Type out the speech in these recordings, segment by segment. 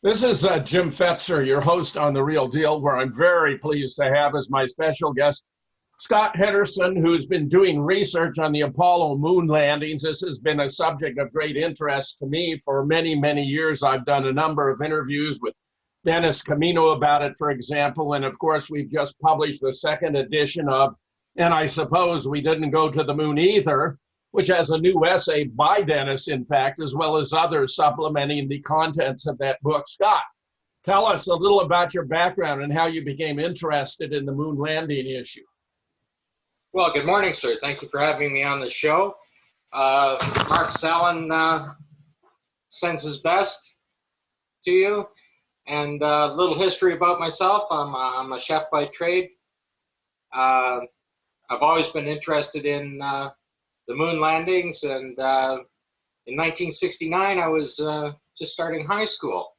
This is Jim Fetzer, your host on The Real Deal, where I'm very pleased to have as my special guest Scott Henderson, who's been doing research on the Apollo moon landings. This has been a subject of great interest to me for many, many years. I've done a number of interviews with Dennis Camino about it, for example, and of course, we've just published the second edition of And I Suppose We Didn't Go to the Moon Either, which has a new essay by Dennis, in fact, as well as others supplementing the contents of that book. Scott, tell us a little about your background and how you became interested in the moon landing issue. Well, good morning, sir. Thank you for having me on the show. Mark Sallin sends his best to you. And a little history about myself. I'm a chef by trade. I've always been interested in the moon landings, and in 1969 I was just starting high school.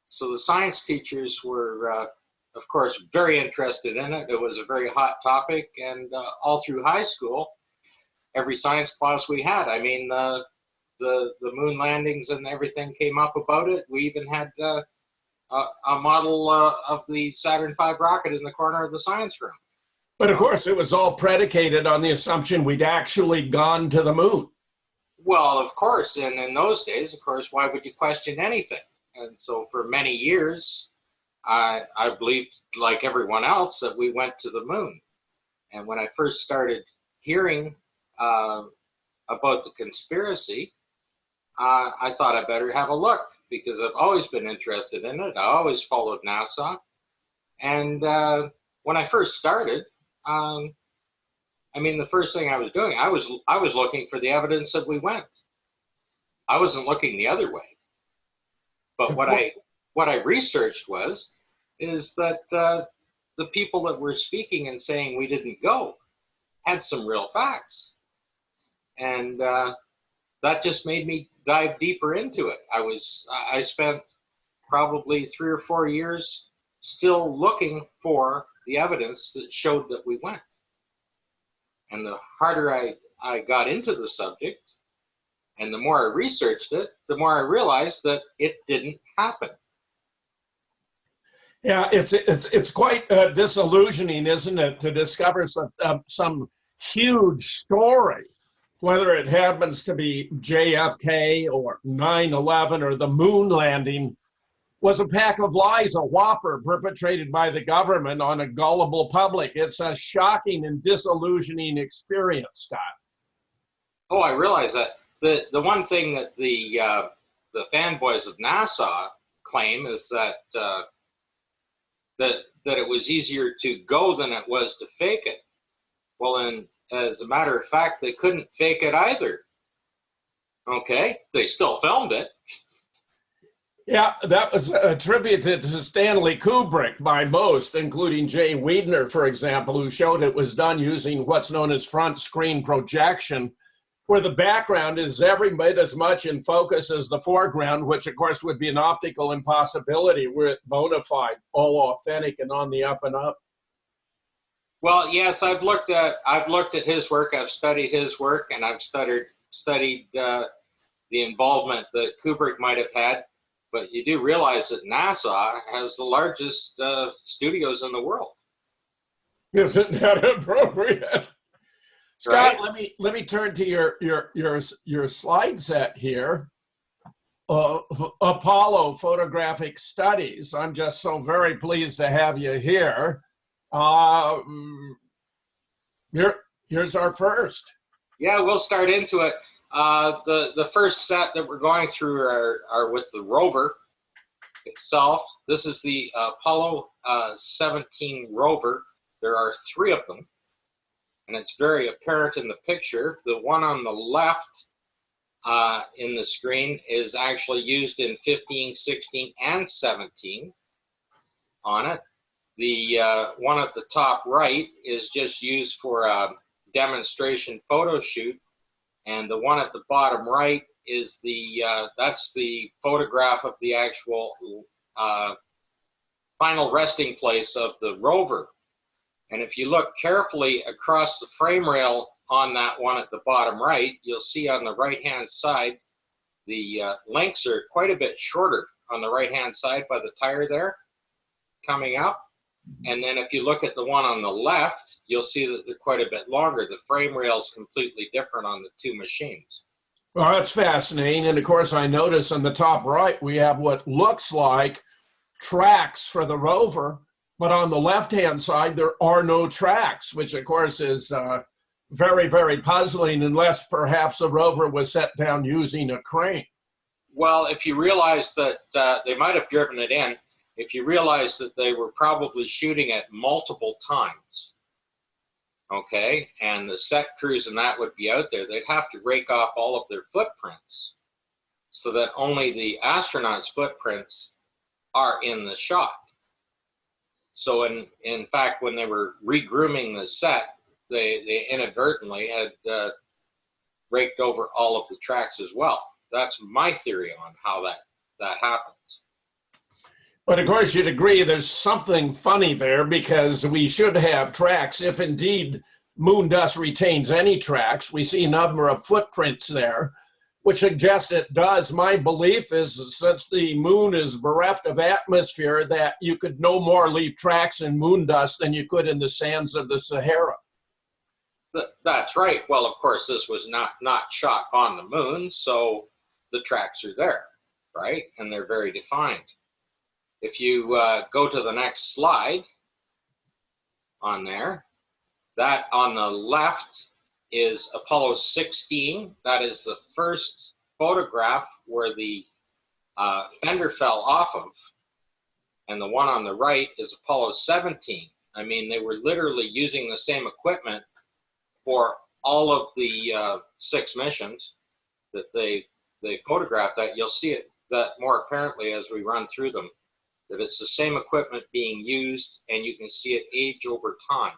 So the science teachers were, of course, very interested in it. It was a very hot topic, and all through high school, every science class we had, I mean, the moon landings and everything came up about it. We even had a model of the Saturn V rocket in the corner of the science room. But of course, it was all predicated on the assumption we'd actually gone to the moon. Well, of course, and in those days, of course, why would you question anything? And so for many years, I believed, like everyone else, that we went to the moon. And when I first started hearing about the conspiracy, I thought I better have a look, because I've always been interested in it. I always followed NASA. And when I first started, I mean, the first thing I was doing, I was looking for the evidence that we went. I wasn't looking the other way. But what I researched is that the people that were speaking and saying we didn't go had some real facts. And that just made me dive deeper into it. I spent probably 3 or 4 years still looking for the evidence that showed that we went. And the harder I got into the subject, and the more I researched it, the more I realized that it didn't happen. Yeah, it's quite disillusioning, isn't it, to discover some huge story, whether it happens to be JFK or 9/11 or the moon landing, was a pack of lies, a whopper perpetrated by the government on a gullible public. It's a shocking and disillusioning experience, Scott. Oh, I realize that. The one thing that the fanboys of NASA claim is that it was easier to go than it was to fake it. Well, and as a matter of fact, they couldn't fake it either. Okay, they still filmed it. Yeah, that was attributed to Stanley Kubrick by most, including Jay Weidner, for example, who showed it was done using what's known as front screen projection, where the background is every bit as much in focus as the foreground, which of course would be an optical impossibility were it bona fide, all authentic and on the up and up. Well, yes, I've looked at his work, I've studied his work, and I've studied the involvement that Kubrick might have had. But you do realize that NASA has the largest studios in the world. Isn't that appropriate? Right? Scott, let me turn to your slide set here. Apollo photographic studies. I'm just so very pleased to have you here. Here's our first. Yeah, we'll start into it. The first set that we're going through are with the rover itself. This is the Apollo 17 rover. There are 3 of them, and it's very apparent in the picture. The one on the left in the screen is actually used in 15, 16, and 17 on it. The one at the top right is just used for a demonstration photo shoot. And the one at the bottom right is that's the photograph of the actual final resting place of the rover. And if you look carefully across the frame rail on that one at the bottom right, you'll see on the right-hand side, the links are quite a bit shorter on the right-hand side by the tire there, coming up. And then if you look at the one on the left, you'll see that they're quite a bit longer. The frame rail is completely different on the two machines. Well, that's fascinating. And of course, I notice on the top right, we have what looks like tracks for the rover, but on the left-hand side, there are no tracks, which of course is very, very puzzling, unless perhaps the rover was set down using a crane. Well, if you realize that they might have driven it in, if you realize that they were probably shooting it multiple times, okay, and the set crews and that would be out there, they'd have to rake off all of their footprints so that only the astronauts' footprints are in the shot. So in fact, when they were re-grooming the set, they inadvertently had raked over all of the tracks as well. That's my theory on how that happens. But of course, you'd agree there's something funny there, because we should have tracks. If indeed moon dust retains any tracks, we see a number of footprints there, which suggests it does. My belief is, since the moon is bereft of atmosphere, that you could no more leave tracks in moon dust than you could in the sands of the Sahara. That's right. Well, of course, this was not shot on the moon, so the tracks are there, right? And they're very defined. If you go to the next slide on there, that on the left is Apollo 16. That is the first photograph where the fender fell off of. And the one on the right is Apollo 17. I mean, they were literally using the same equipment for all of the 6 missions that they photographed. That you'll see it that more apparently as we run through them, that it's the same equipment being used, and you can see it age over time.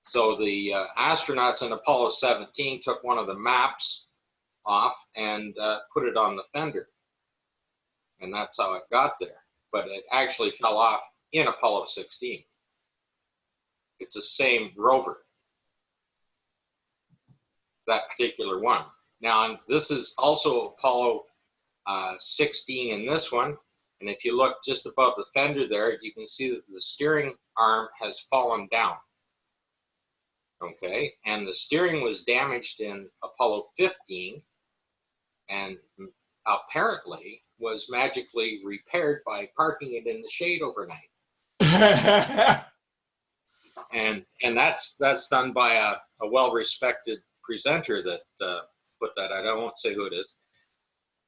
So the astronauts in Apollo 17 took one of the maps off and put it on the fender. And that's how it got there. But it actually fell off in Apollo 16. It's the same rover, that particular one. Now, this is also Apollo 16 in this one. And if you look just above the fender there, you can see that the steering arm has fallen down. Okay, and the steering was damaged in Apollo 15 and apparently was magically repaired by parking it in the shade overnight. and that's done by a well-respected presenter that put that out. I won't say who it is.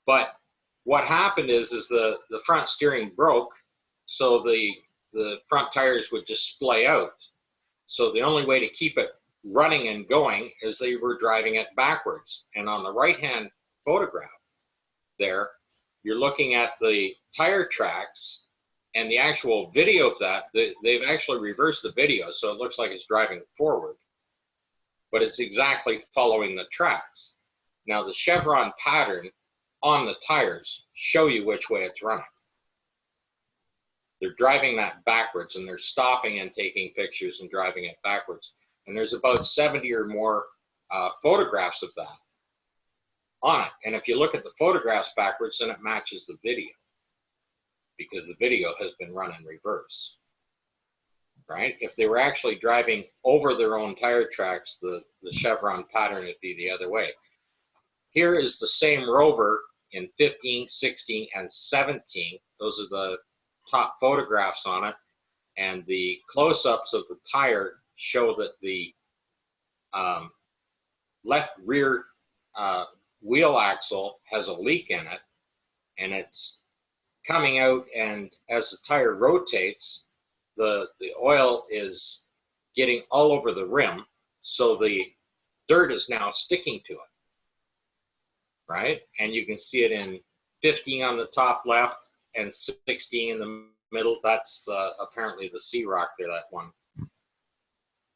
But what happened is the front steering broke, so the front tires would just splay out. So the only way to keep it running and going is they were driving it backwards. And on the right-hand photograph there, you're looking at the tire tracks, and the actual video of that, they've actually reversed the video, so it looks like it's driving forward, but it's exactly following the tracks. Now the chevron pattern on the tires show you which way it's running. They're driving that backwards, and they're stopping and taking pictures and driving it backwards. And there's about 70 or more photographs of that on it. And if you look at the photographs backwards, then it matches the video, because the video has been run in reverse, right? If they were actually driving over their own tire tracks, the chevron pattern would be the other way. Here is the same rover in 15, 16, and 17. Those are the top photographs on it. And the close-ups of the tire show that the left rear wheel axle has a leak in it, and it's coming out, and as the tire rotates, the oil is getting all over the rim, so the dirt is now sticking to it, right? And you can see it in 15 on the top left and 16 in the middle. That's apparently the sea rock there, that one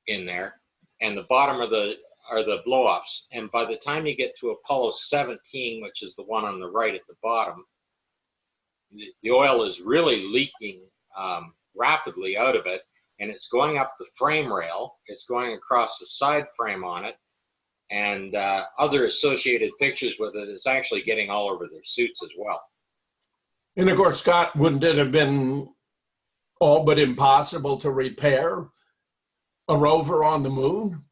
in there. And the bottom are the blow-ups. And by the time you get to Apollo 17, which is the one on the right at the bottom, the oil is really leaking rapidly out of it, and it's going up the frame rail. It's going across the side frame on it, and other associated pictures with it. It's actually getting all over their suits as well. And of course, Scott, wouldn't it have been all but impossible to repair a rover on the moon?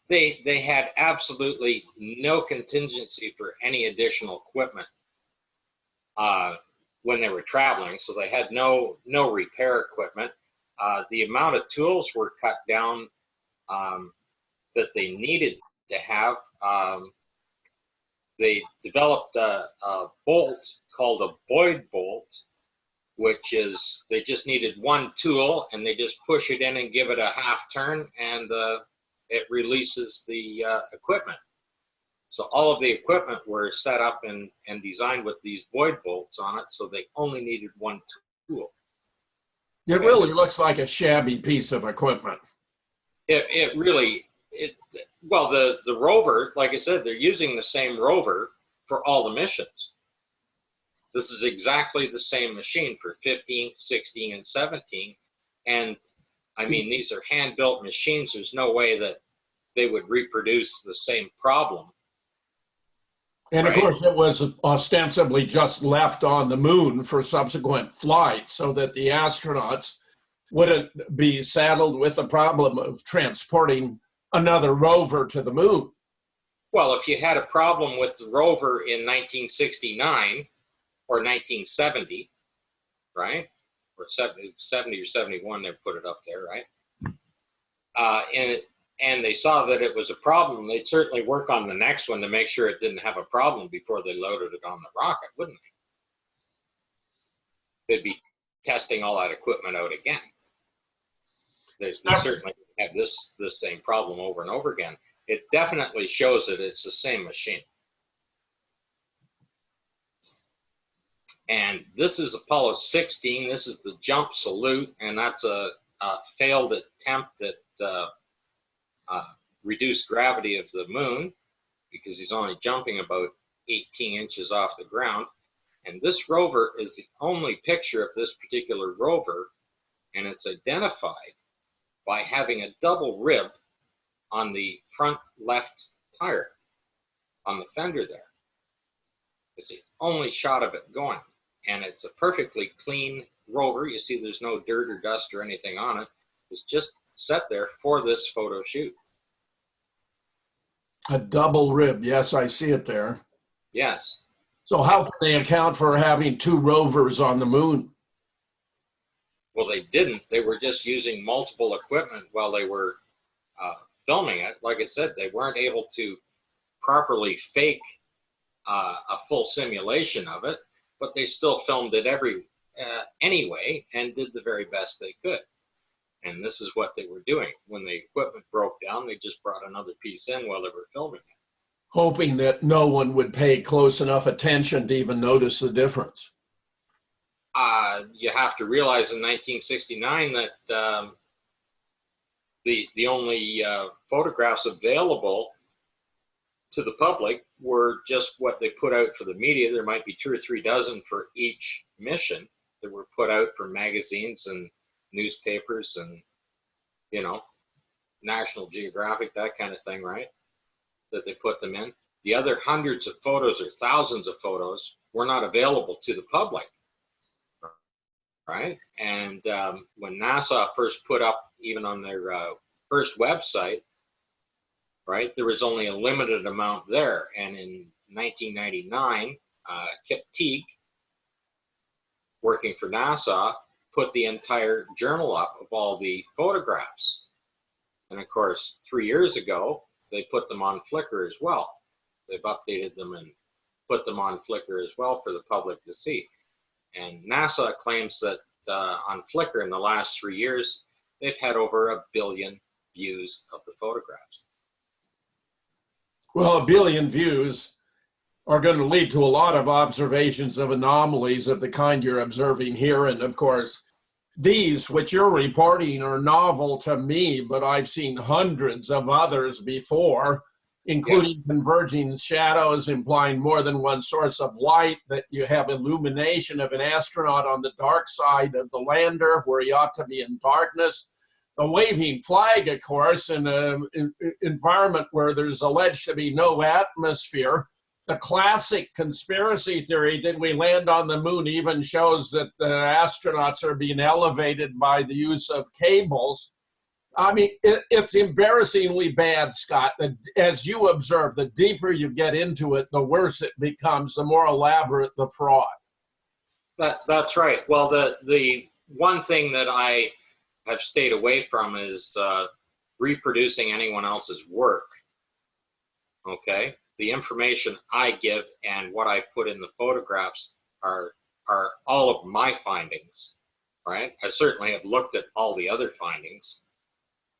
They had absolutely no contingency for any additional equipment when they were traveling, so they had no repair equipment. The amount of tools were cut down that they needed to have. They developed a bolt called a Boyd bolt, which is they just needed one tool and they just push it in and give it a half turn, and it releases the equipment. So all of the equipment were set up and designed with these Boyd bolts on it, so they only needed one tool. It really looks like a shabby piece of equipment. Well, the rover, like I said, they're using the same rover for all the missions. This is exactly the same machine for 15, 16, and 17. And I mean, these are hand-built machines. There's no way that they would reproduce the same problem. And right? Of course, it was ostensibly just left on the moon for subsequent flights so that the astronauts wouldn't be saddled with the problem of transporting another rover to the moon. Well, if you had a problem with the rover in 1969 or 1970, right? Or 70 or 71, they put it up there, right? And they saw that it was a problem, they'd certainly work on the next one to make sure it didn't have a problem before they loaded it on the rocket, wouldn't they? They'd be testing all that equipment out again. They certainly have this same problem over and over again. It definitely shows that it's the same machine. And this is Apollo 16. This is the jump salute, and that's a failed attempt at reduced gravity of the moon, because he's only jumping about 18 inches off the ground. And this rover is the only picture of this particular rover, and it's identified by having a double rib on the front left tire, on the fender there. It's the only shot of it going, and it's a perfectly clean rover. You see there's no dirt or dust or anything on it. It's just set there for this photo shoot. A double rib, yes, I see it there. Yes. So how can they account for having two rovers on the moon? Well, they didn't. They were just using multiple equipment while they were filming it. Like I said, they weren't able to properly fake a full simulation of it, but they still filmed it anyway and did the very best they could. And this is what they were doing. When the equipment broke down, they just brought another piece in while they were filming it. Hoping that no one would pay close enough attention to even notice the difference. You have to realize in 1969 that the only photographs available to the public were just what they put out for the media. There might be 2 or 3 dozen for each mission that were put out for magazines and newspapers and, you know, National Geographic, that kind of thing, right? That they put them in. The other hundreds of photos or thousands of photos were not available to the public, right? And when NASA first put up, even on their first website, right, there was only a limited amount there. And in 1999, Kip Teague, working for NASA, put the entire journal up of all the photographs. And of course, 3 years ago, they put them on Flickr as well. They've updated them and put them on Flickr as well for the public to see. And NASA claims that on Flickr in the last 3 years, they've had over 1 billion views of the photographs. Well, 1 billion views are going to lead to a lot of observations of anomalies of the kind you're observing here. And of course, these, which you're reporting, are novel to me, but I've seen hundreds of others before, including converging shadows implying more than one source of light, that you have illumination of an astronaut on the dark side of the lander where he ought to be in darkness. The waving flag, of course, in an environment where there's alleged to be no atmosphere, the classic conspiracy theory, did we land on the moon, even shows that the astronauts are being elevated by the use of cables. I mean, it's embarrassingly bad, Scott. As you observe, the deeper you get into it, the worse it becomes, the more elaborate the fraud. That's right. Well, the one thing that I have stayed away from is reproducing anyone else's work. Okay? The information I give and what I put in the photographs are all of my findings, right? I certainly have looked at all the other findings,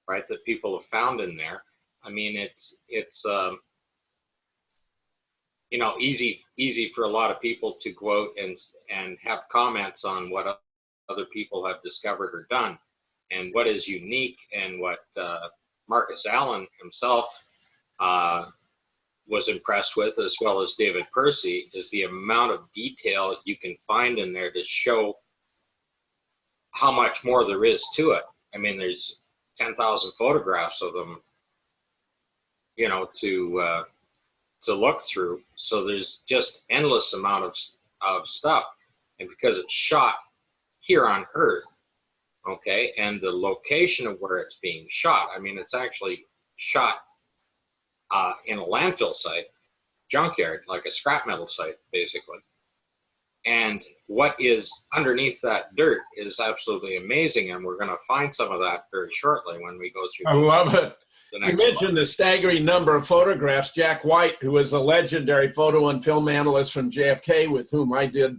right, that people have found in there. I mean, it's you know, easy for a lot of people to go out and have comments on what other people have discovered or done. And what is unique, and what Marcus Allen himself was impressed with, as well as David Percy, is the amount of detail you can find in there to show how much more there is to it. I mean, there's 10,000 photographs of them, you know, to look through. So there's just endless amount of stuff. And because it's shot here on Earth, okay, and the location of where it's being shot, I mean, it's actually shot in a landfill site, junkyard, like a scrap metal site, basically. And what is underneath that dirt is absolutely amazing, and we're going to find some of that very shortly when we go through. I love it. You mentioned one. the staggering number of photographs. Jack White, who is a legendary photo and film analyst from JFK, with whom I did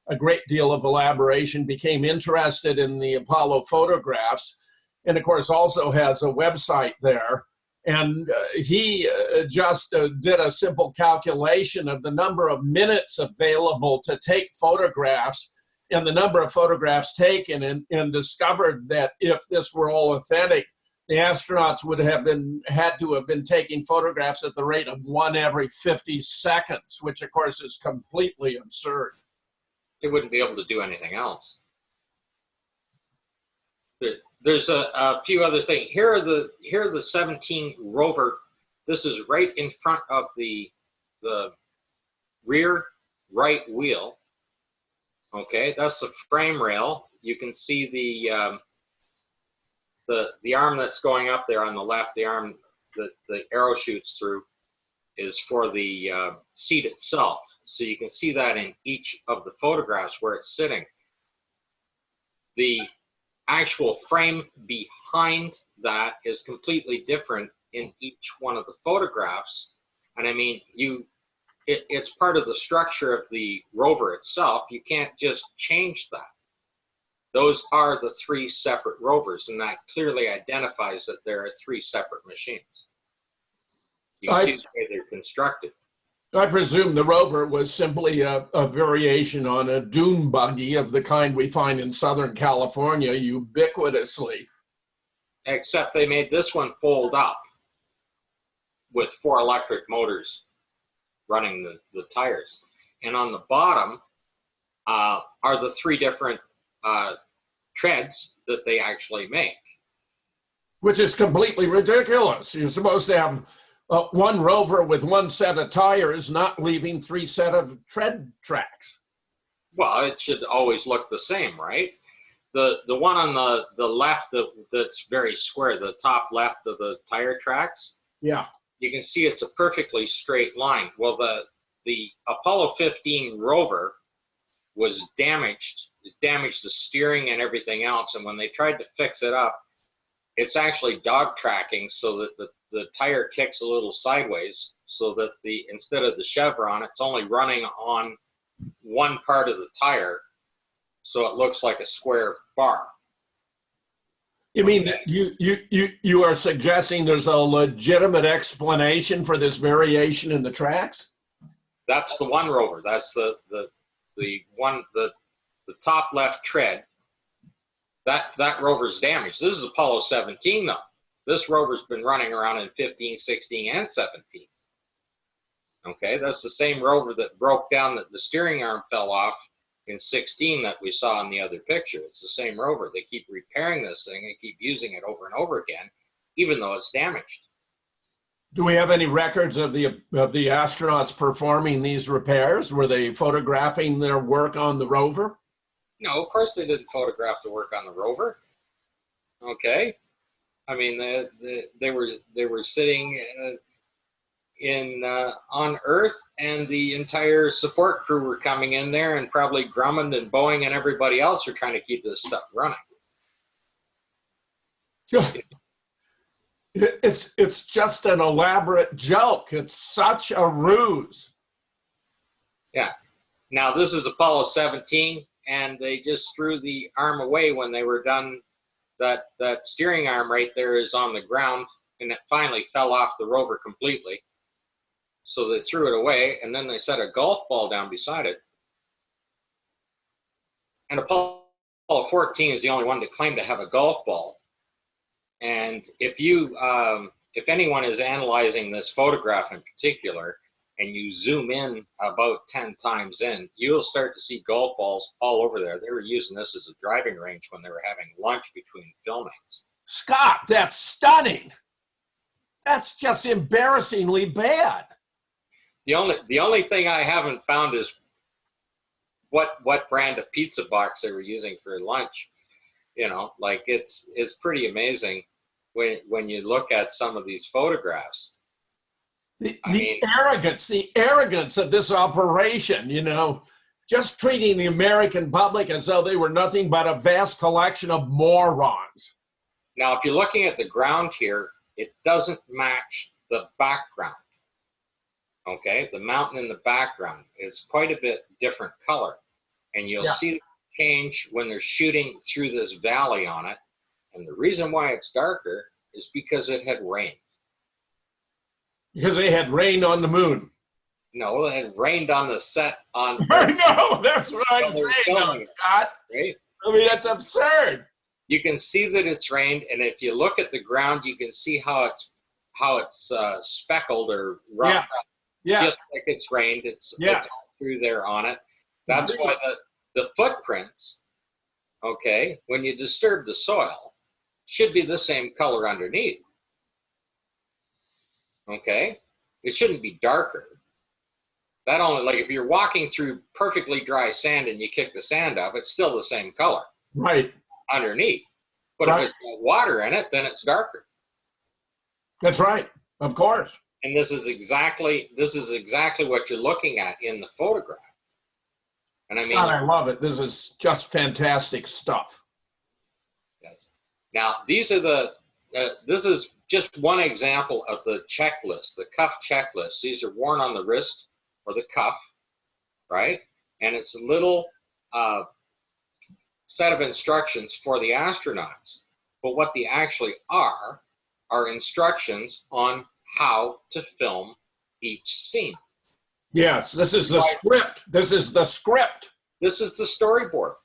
a great deal of elaboration, became interested in the Apollo photographs, and of course also has a website there. And he just did a simple calculation of the number of minutes available to take photographs and the number of photographs taken, and discovered that if this were all authentic, the astronauts would have had to have been taking photographs at the rate of 1 every 50 seconds, which of course is completely absurd. They wouldn't be able to do anything else. There's a few other things. Here are the 17 rover. This is right in front of the rear right wheel. Okay, that's the frame rail. You can see the arm that's going up there on the left. The arm that the arrow shoots through is for the seat itself. So you can see that in each of the photographs where it's sitting. The actual frame behind that is completely different in each one of the photographs. And I mean, it's part of the structure of the rover itself. You can't just change that. Those are the 3 separate rovers, and that clearly identifies that there are 3 separate machines. You can see the way they're constructed. I presume the rover was simply a variation on a dune buggy of the kind we find in Southern California ubiquitously. Except they made this one fold up with 4 electric motors running the tires. And on the bottom are the 3 different treads that they actually make. Which is completely ridiculous. You're supposed to have one rover with 1 set of tires, not leaving 3 set of tread tracks. Well, it should always look the same, right? The one on the left that's very square, the top left of the tire tracks. Yeah. You can see it's a perfectly straight line. Well, the Apollo 15 rover was damaged. It damaged the steering and everything else. And when they tried to fix it up, it's actually dog tracking so that the tire kicks a little sideways, so that instead of the chevron, it's only running on one part of the tire, so it looks like a square bar. You mean that you are suggesting there's a legitimate explanation for this variation in the tracks? That's the one rover. That's the top left tread. That rover's damaged. This is Apollo 17 though. This rover's been running around in 15, 16, and 17. Okay, that's the same rover that broke down, that the steering arm fell off in 16 that we saw in the other picture. It's the same rover. They keep repairing this thing and keep using it over and over again, even though it's damaged. Do we have any records of the astronauts performing these repairs? Were they photographing their work on the rover? No, of course they didn't photograph the work on the rover. Okay, I mean they were sitting on Earth, and the entire support crew were coming in there, and probably Drummond and Boeing and everybody else are trying to keep this stuff running. It's just an elaborate joke. It's such a ruse. Yeah. Now this is Apollo 17, and they just threw the arm away when they were done. That steering arm right there is on the ground, and it finally fell off the rover completely. So they threw it away, and then they set a golf ball down beside it. And Apollo 14 is the only one to claim to have a golf ball. And if anyone is analyzing this photograph in particular, and you zoom in about 10 times in, you'll start to see golf balls all over there. They were using this as a driving range when they were having lunch between filmings. Scott, that's stunning. That's just embarrassingly bad. The only thing I haven't found is what brand of pizza box they were using for lunch. You know, like it's pretty amazing when you look at some of these photographs. The arrogance of this operation, you know, just treating the American public as though they were nothing but a vast collection of morons. Now, if you're looking at the ground here, it doesn't match the background. Okay, the mountain in the background is quite a bit different color, and you'll see the change when they're shooting through this valley on it. And the reason why it's darker is because it had rained. Because they had rained on the moon. No, it had rained on the set on. I know, that's what I'm saying, though, Scott. Right? I mean, that's absurd. You can see that it's rained, and if you look at the ground, you can see how it's speckled or rough. Yeah. Just like it's rained, it's through there on it. That's why the footprints, okay, when you disturb the soil, should be the same color underneath. Okay, it shouldn't be darker. That only, like if you're walking through perfectly dry sand and you kick the sand up, it's still the same color. Right. Underneath. But if it's got water in it, then it's darker. That's right. Of course. And this is exactly what you're looking at in the photograph. And I mean, Scott, I love it. This is just fantastic stuff. Yes. Now, these are this is just one example of the checklist, the cuff checklist. These are worn on the wrist or the cuff, right? And it's a little set of instructions for the astronauts. But what they actually are instructions on how to film each scene. Yes, this is the script. This is the script. This is the storyboard,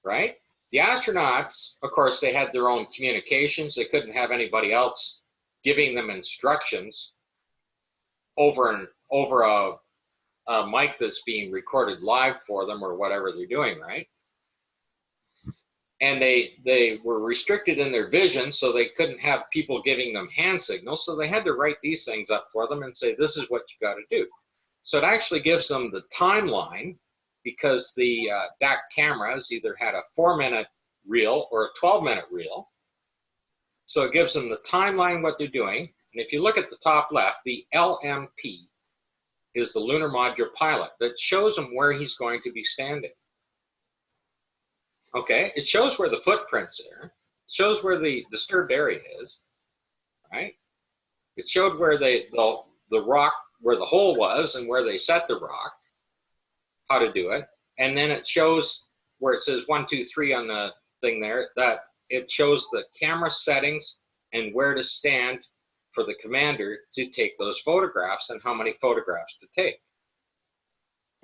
right? The astronauts, of course, they had their own communications. They couldn't have anybody else giving them instructions over a mic that's being recorded live for them or whatever they're doing, right? And they were restricted in their vision, so they couldn't have people giving them hand signals. So they had to write these things up for them and say, this is what you got to do. So it actually gives them the timeline, because the DAC cameras either had a 4-minute reel or a 12-minute reel. So it gives them the timeline, what they're doing. And if you look at the top left, the LMP is the Lunar Module Pilot that shows him where he's going to be standing. Okay, it shows where the footprints are. It shows where the disturbed area is, right? It showed where the rock, where the hole was and where they set the rock, how to do it. And then it shows where it says 1, 2, 3 on the thing there, that it shows the camera settings and where to stand for the commander to take those photographs and how many photographs to take.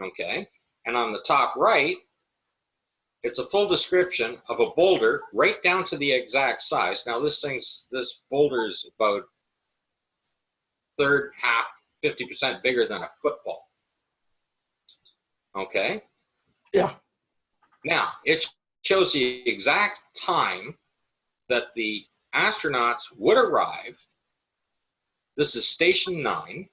Okay, and on the top right, it's a full description of a boulder right down to the exact size. Now this boulder is about third, half, 50% bigger than a football. Okay? Yeah. Now, it shows the exact time that the astronauts would arrive This is Station 9.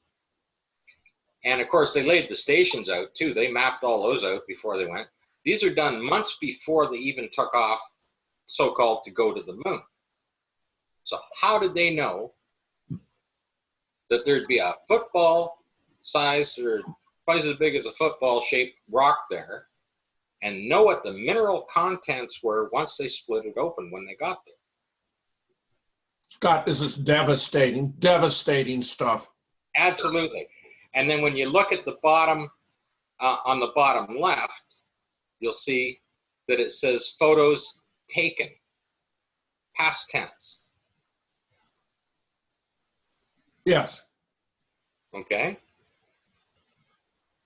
And of course, they laid the stations out too. They mapped all those out before they went. These are done months before they even took off, so-called, to go to the moon. So how did they know that there'd be a football size or twice as big as a football shaped rock there, and know what the mineral contents were once they split it open when they got there? Scott, this is devastating, devastating stuff. Absolutely. And then when you look at the bottom, on the bottom left, you'll see that it says photos taken, past tense. Yes. Okay.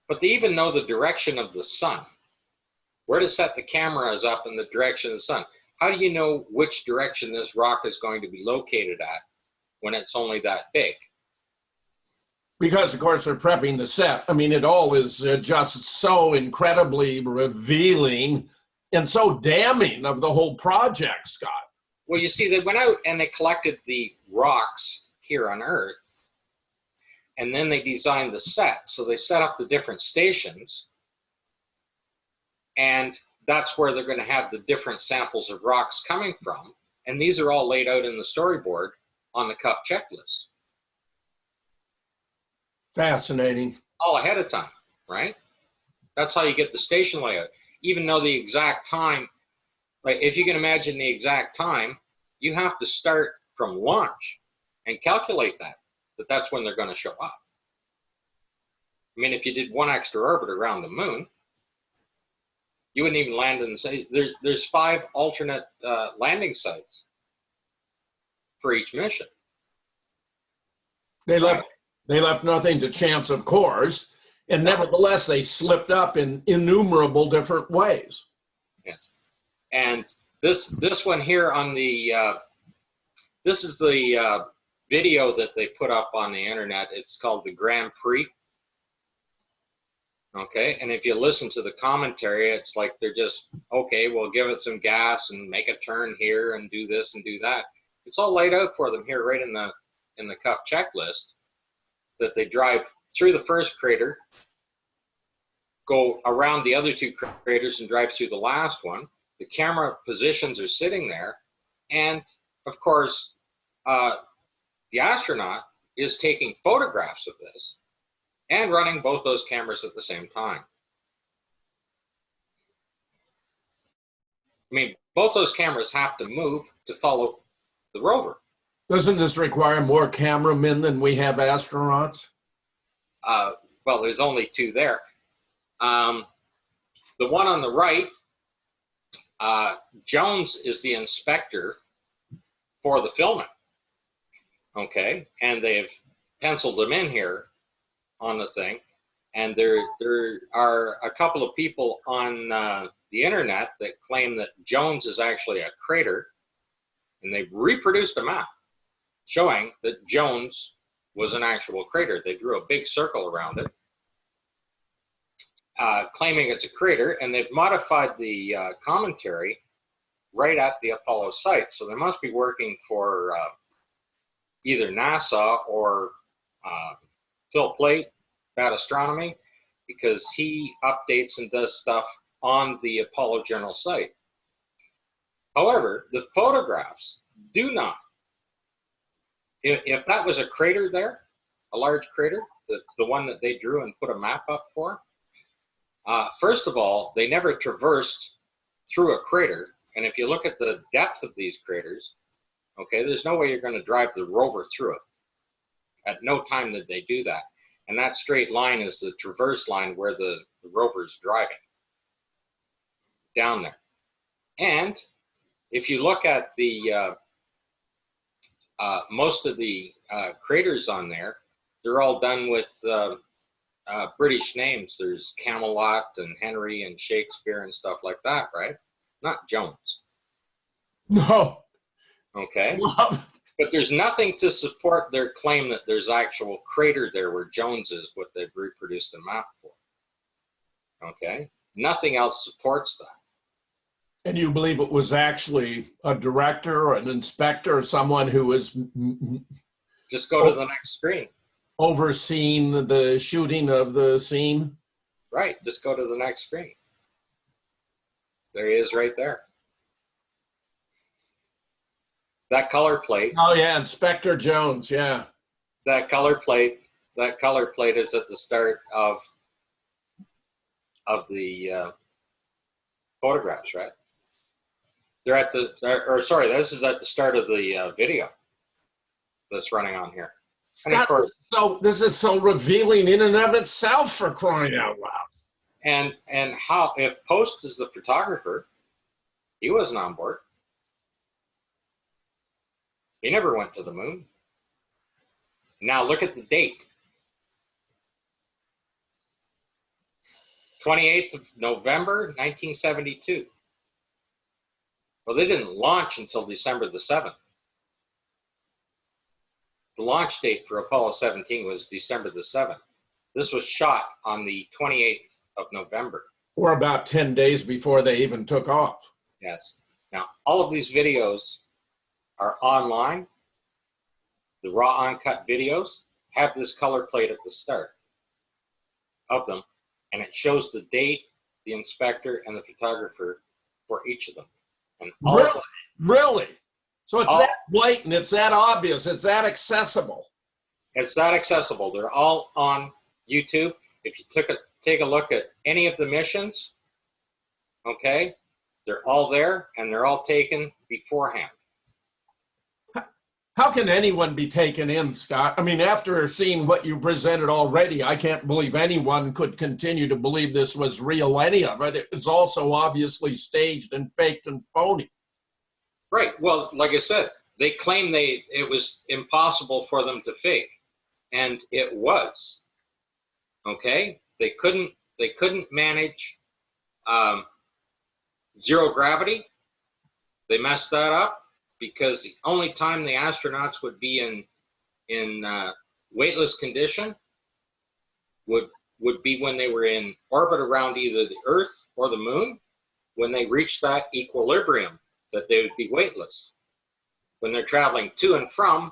But they even know the direction of the sun, where to set the cameras up in the direction of the sun. How do you know which direction this rock is going to be located at when it's only that big? Because, of course, they're prepping the set. I mean, it all is just so incredibly revealing and so damning of the whole project, Scott. Well, you see, they went out and they collected the rocks here on Earth, and then they designed the set. So they set up the different stations, and that's where they're going to have the different samples of rocks coming from. And these are all laid out in the storyboard on the cuff checklist. Fascinating. All ahead of time, right? That's how you get the station layout. Even though the exact time, like if you can imagine the exact time, you have to start from launch and calculate that's when they're going to show up. I mean, if you did one extra orbit around the moon, you wouldn't even land in the same. There's 5 alternate landing sites for each mission. They left nothing to chance, of course, and nevertheless, they slipped up in innumerable different ways. Yes, and this one here on the this is the video that they put up on the internet. It's called the Grand Prix. Okay, and if you listen to the commentary, it's like they're just, okay, we'll give it some gas and make a turn here and do this and do that. It's all laid out for them here right in the cuff checklist, that they drive through the first crater, go around the other 2 craters and drive through the last one. The camera positions are sitting there, and of course, the astronaut is taking photographs of this and running both those cameras at the same time. I mean, both those cameras have to move to follow the rover. Doesn't this require more cameramen than we have astronauts? Well, there's only 2 there. The one on the right, Jones is the inspector for the filming. Okay, and they've penciled him in here on the thing, and there are a couple of people on the internet that claim that Jones is actually a crater, and they've reproduced a map showing that Jones was an actual crater. They drew a big circle around it, claiming it's a crater, and they've modified the commentary right at the Apollo site. So they must be working for either NASA or Phil Plait, Bad Astronomy, because he updates and does stuff on the Apollo General site. However, the photographs do not. If that was a crater there, a large crater, the one that they drew and put a map up for, first of all, they never traversed through a crater. And if you look at the depth of these craters, okay, there's no way you're going to drive the rover through it. At no time did they do that. And that straight line is the traverse line where the rover is driving down there. And if you look at the most of the craters on there, they're all done with British names. There's Camelot and Henry and Shakespeare and stuff like that, right? Not Jones. No. Okay. But there's nothing to support their claim that there's actual crater there where Jones is, what they've reproduced a map for. Okay. Nothing else supports that. And you believe it was actually a director or an inspector or someone who was Just go to the next screen. Overseeing the shooting of the scene. Right, just go to the next screen. There he is right there. That color plate. Oh yeah, Inspector Jones, yeah. That color plate is at the start of the photographs, right? They're at the, or sorry, this is at the start of the video that's running on here. And of Scott, course, so this is so revealing in and of itself, for crying out loud. and how, if Post is the photographer, he wasn't on board. He never went to the moon. Now look at the date. 28th of November, 1972. Well, they didn't launch until December the 7th. The launch date for Apollo 17 was December the 7th. This was shot on the 28th of November. Or about 10 days before they even took off. Yes. Now, all of these videos are online. The raw uncut videos have this color plate at the start of them, and it shows the date, the inspector, and the photographer for each of them. And all Really? of them, Really? So it's all, that blatant, it's that obvious, it's that accessible. it's that accessible. They're all on YouTube. If you take a look at any of the missions, okay, they're all there, and they're all taken beforehand. How can anyone be taken in, Scott? I mean, after seeing what you presented already, I can't believe anyone could continue to believe this was real, any of it. It's also obviously staged and faked and phony. Right. Well, like I said, they claim it was impossible for them to fake, and it was. Okay? They couldn't manage zero gravity. They messed that up, because the only time the astronauts would be in weightless condition would be when they were in orbit around either the Earth or the Moon, when they reached that equilibrium that they would be weightless. When they're traveling to and from,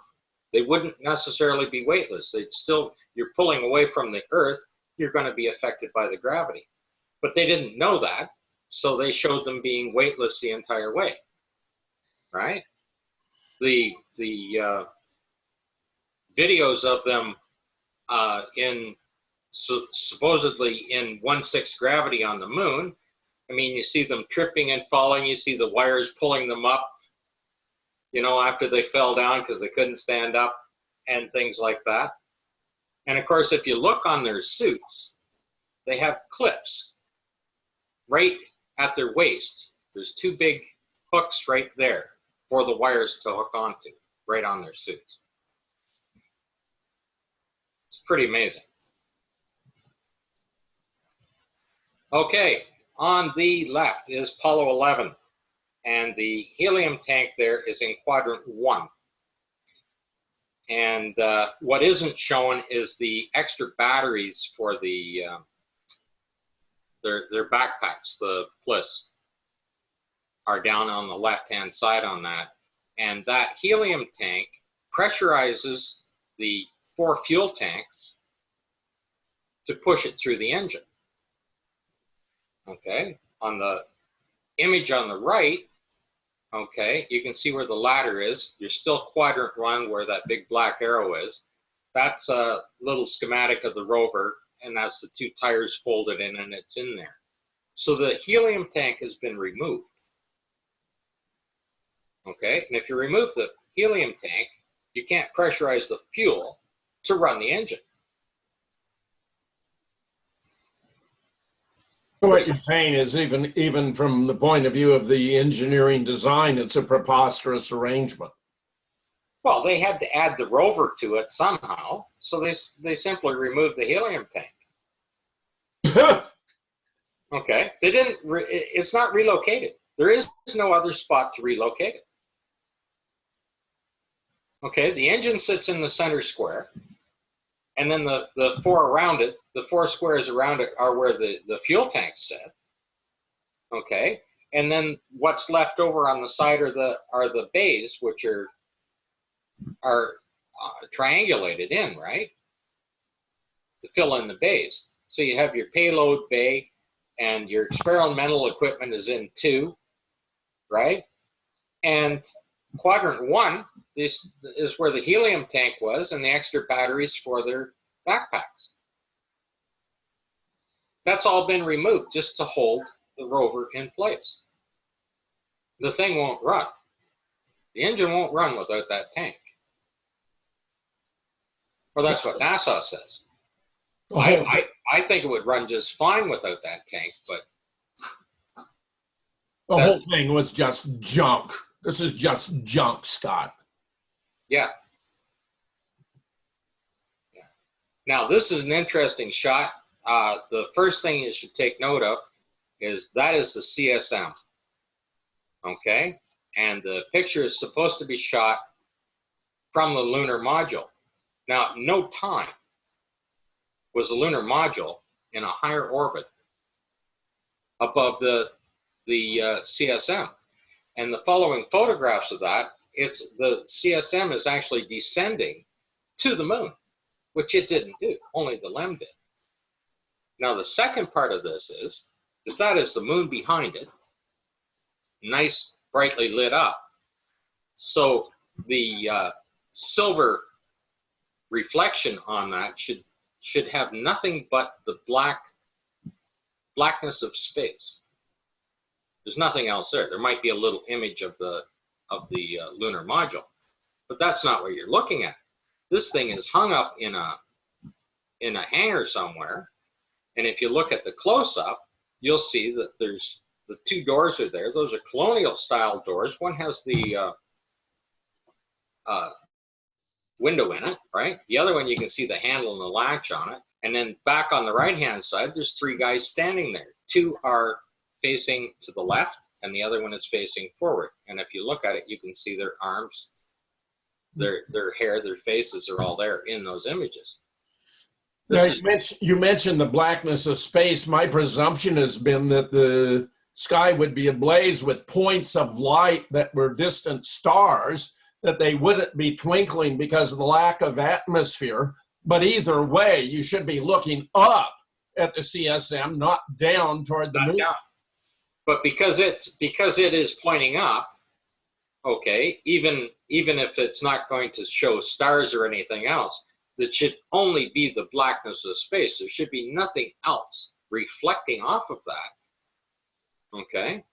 they wouldn't necessarily be weightless. They'd still, you're pulling away from the Earth, you're going to be affected by the gravity. But they didn't know that, so they showed them being weightless the entire way, right? The videos of them supposedly in 1/6 gravity on the moon, I mean, you see them tripping and falling, you see the wires pulling them up, you know, after they fell down because they couldn't stand up and things like that. And of course, if you look on their suits, they have clips right at their waist. There's two big hooks right there for the wires to hook onto, right on their suits. It's pretty amazing. Okay, on the left is Apollo 11, and the helium tank there is in quadrant 1. And what isn't shown is the extra batteries for the their backpacks, the Bliss, are down on the left-hand side on that. And that helium tank pressurizes the 4 fuel tanks to push it through the engine. Okay, on the image on the right, okay, you can see where the ladder is. You're still quadrant 1 where that big black arrow is. That's a little schematic of the rover, and that's the 2 tires folded in, and it's in there. So the helium tank has been removed. Okay, and if you remove the helium tank, you can't pressurize the fuel to run the engine. So what you're saying is even from the point of view of the engineering design, it's a preposterous arrangement. Well, they had to add the rover to it somehow, so they simply removed the helium tank. Okay, they didn't. It's not relocated. There is no other spot to relocate it. Okay, the engine sits in the center square, and then the 4 around it, the 4 squares around it are where the fuel tanks sit. Okay, and then what's left over on the side are the bays, which are triangulated in, right? To fill in the bays. So you have your payload bay and your experimental equipment is in 2, right? And quadrant 1, this is where the helium tank was and the extra batteries for their backpacks. That's all been removed just to hold the rover in place. The thing won't run. The engine won't run without that tank. Well, that's what NASA says. I think it would run just fine without that tank, but the whole thing was just junk. This is just junk, Scott. Yeah. Now, this is an interesting shot. The first thing you should take note of is that is the CSM. Okay? And the picture is supposed to be shot from the lunar module. Now, at no time was the lunar module in a higher orbit above the CSM. And the following photographs of that, the CSM is actually descending to the moon, which it didn't do, only the LEM did. Now, the second part of this is that is the moon behind it, nice, brightly lit up. So the silver reflection on that should have nothing but the blackness of space. There's nothing else there. There might be a little image of the lunar module, but that's not what you're looking at. This thing is hung up in a hangar somewhere, and if you look at the close-up, you'll see that there's the 2 doors are there. Those are colonial-style doors. One has the window in it, right? The other one, you can see the handle and the latch on it. And then back on the right-hand side, there's 3 guys standing there. 2 are facing to the left, and the other one is facing forward. And if you look at it, you can see their arms, their hair, their faces are all there in those images. Now, you mentioned the blackness of space. My presumption has been that the sky would be ablaze with points of light that were distant stars, that they wouldn't be twinkling because of the lack of atmosphere. But either way, you should be looking up at the CSM, not down toward the moon. Down. But because it is pointing up, okay, even if it's not going to show stars or anything else, it should only be the blackness of space. There should be nothing else reflecting off of that. Okay?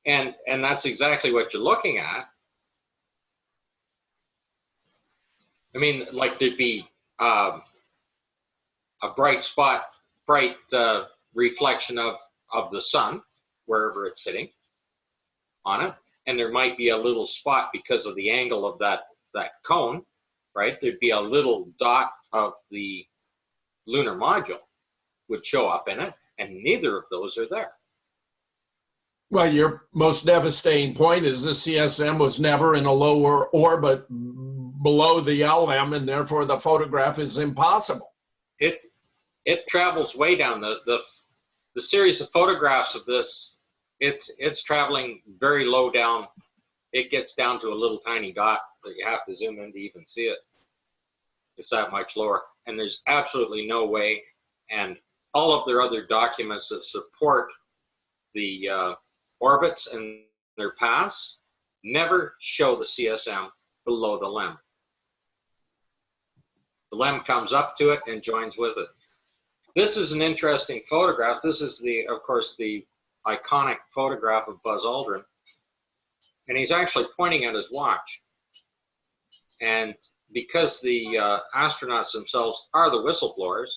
And that's exactly what you're looking at. I mean, like there'd be a bright reflection of the sun wherever it's hitting on it, and there might be a little spot because of the angle of that cone, right? There'd be a little dot of the lunar module would show up in it, and neither of those are there. Well, your most devastating point is the CSM was never in a lower orbit below the LM, and therefore the photograph is impossible. It travels way down. The series of photographs of this, it's traveling very low down. It gets down to a little tiny dot that you have to zoom in to even see it. It's that much lower, and there's absolutely no way. And all of their other documents that support the orbits and their paths never show the CSM below the LEM. The LEM comes up to it and joins with it. This is an interesting photograph. This is of course, the iconic photograph of Buzz Aldrin. And he's actually pointing at his watch. And because the astronauts themselves are the whistleblowers,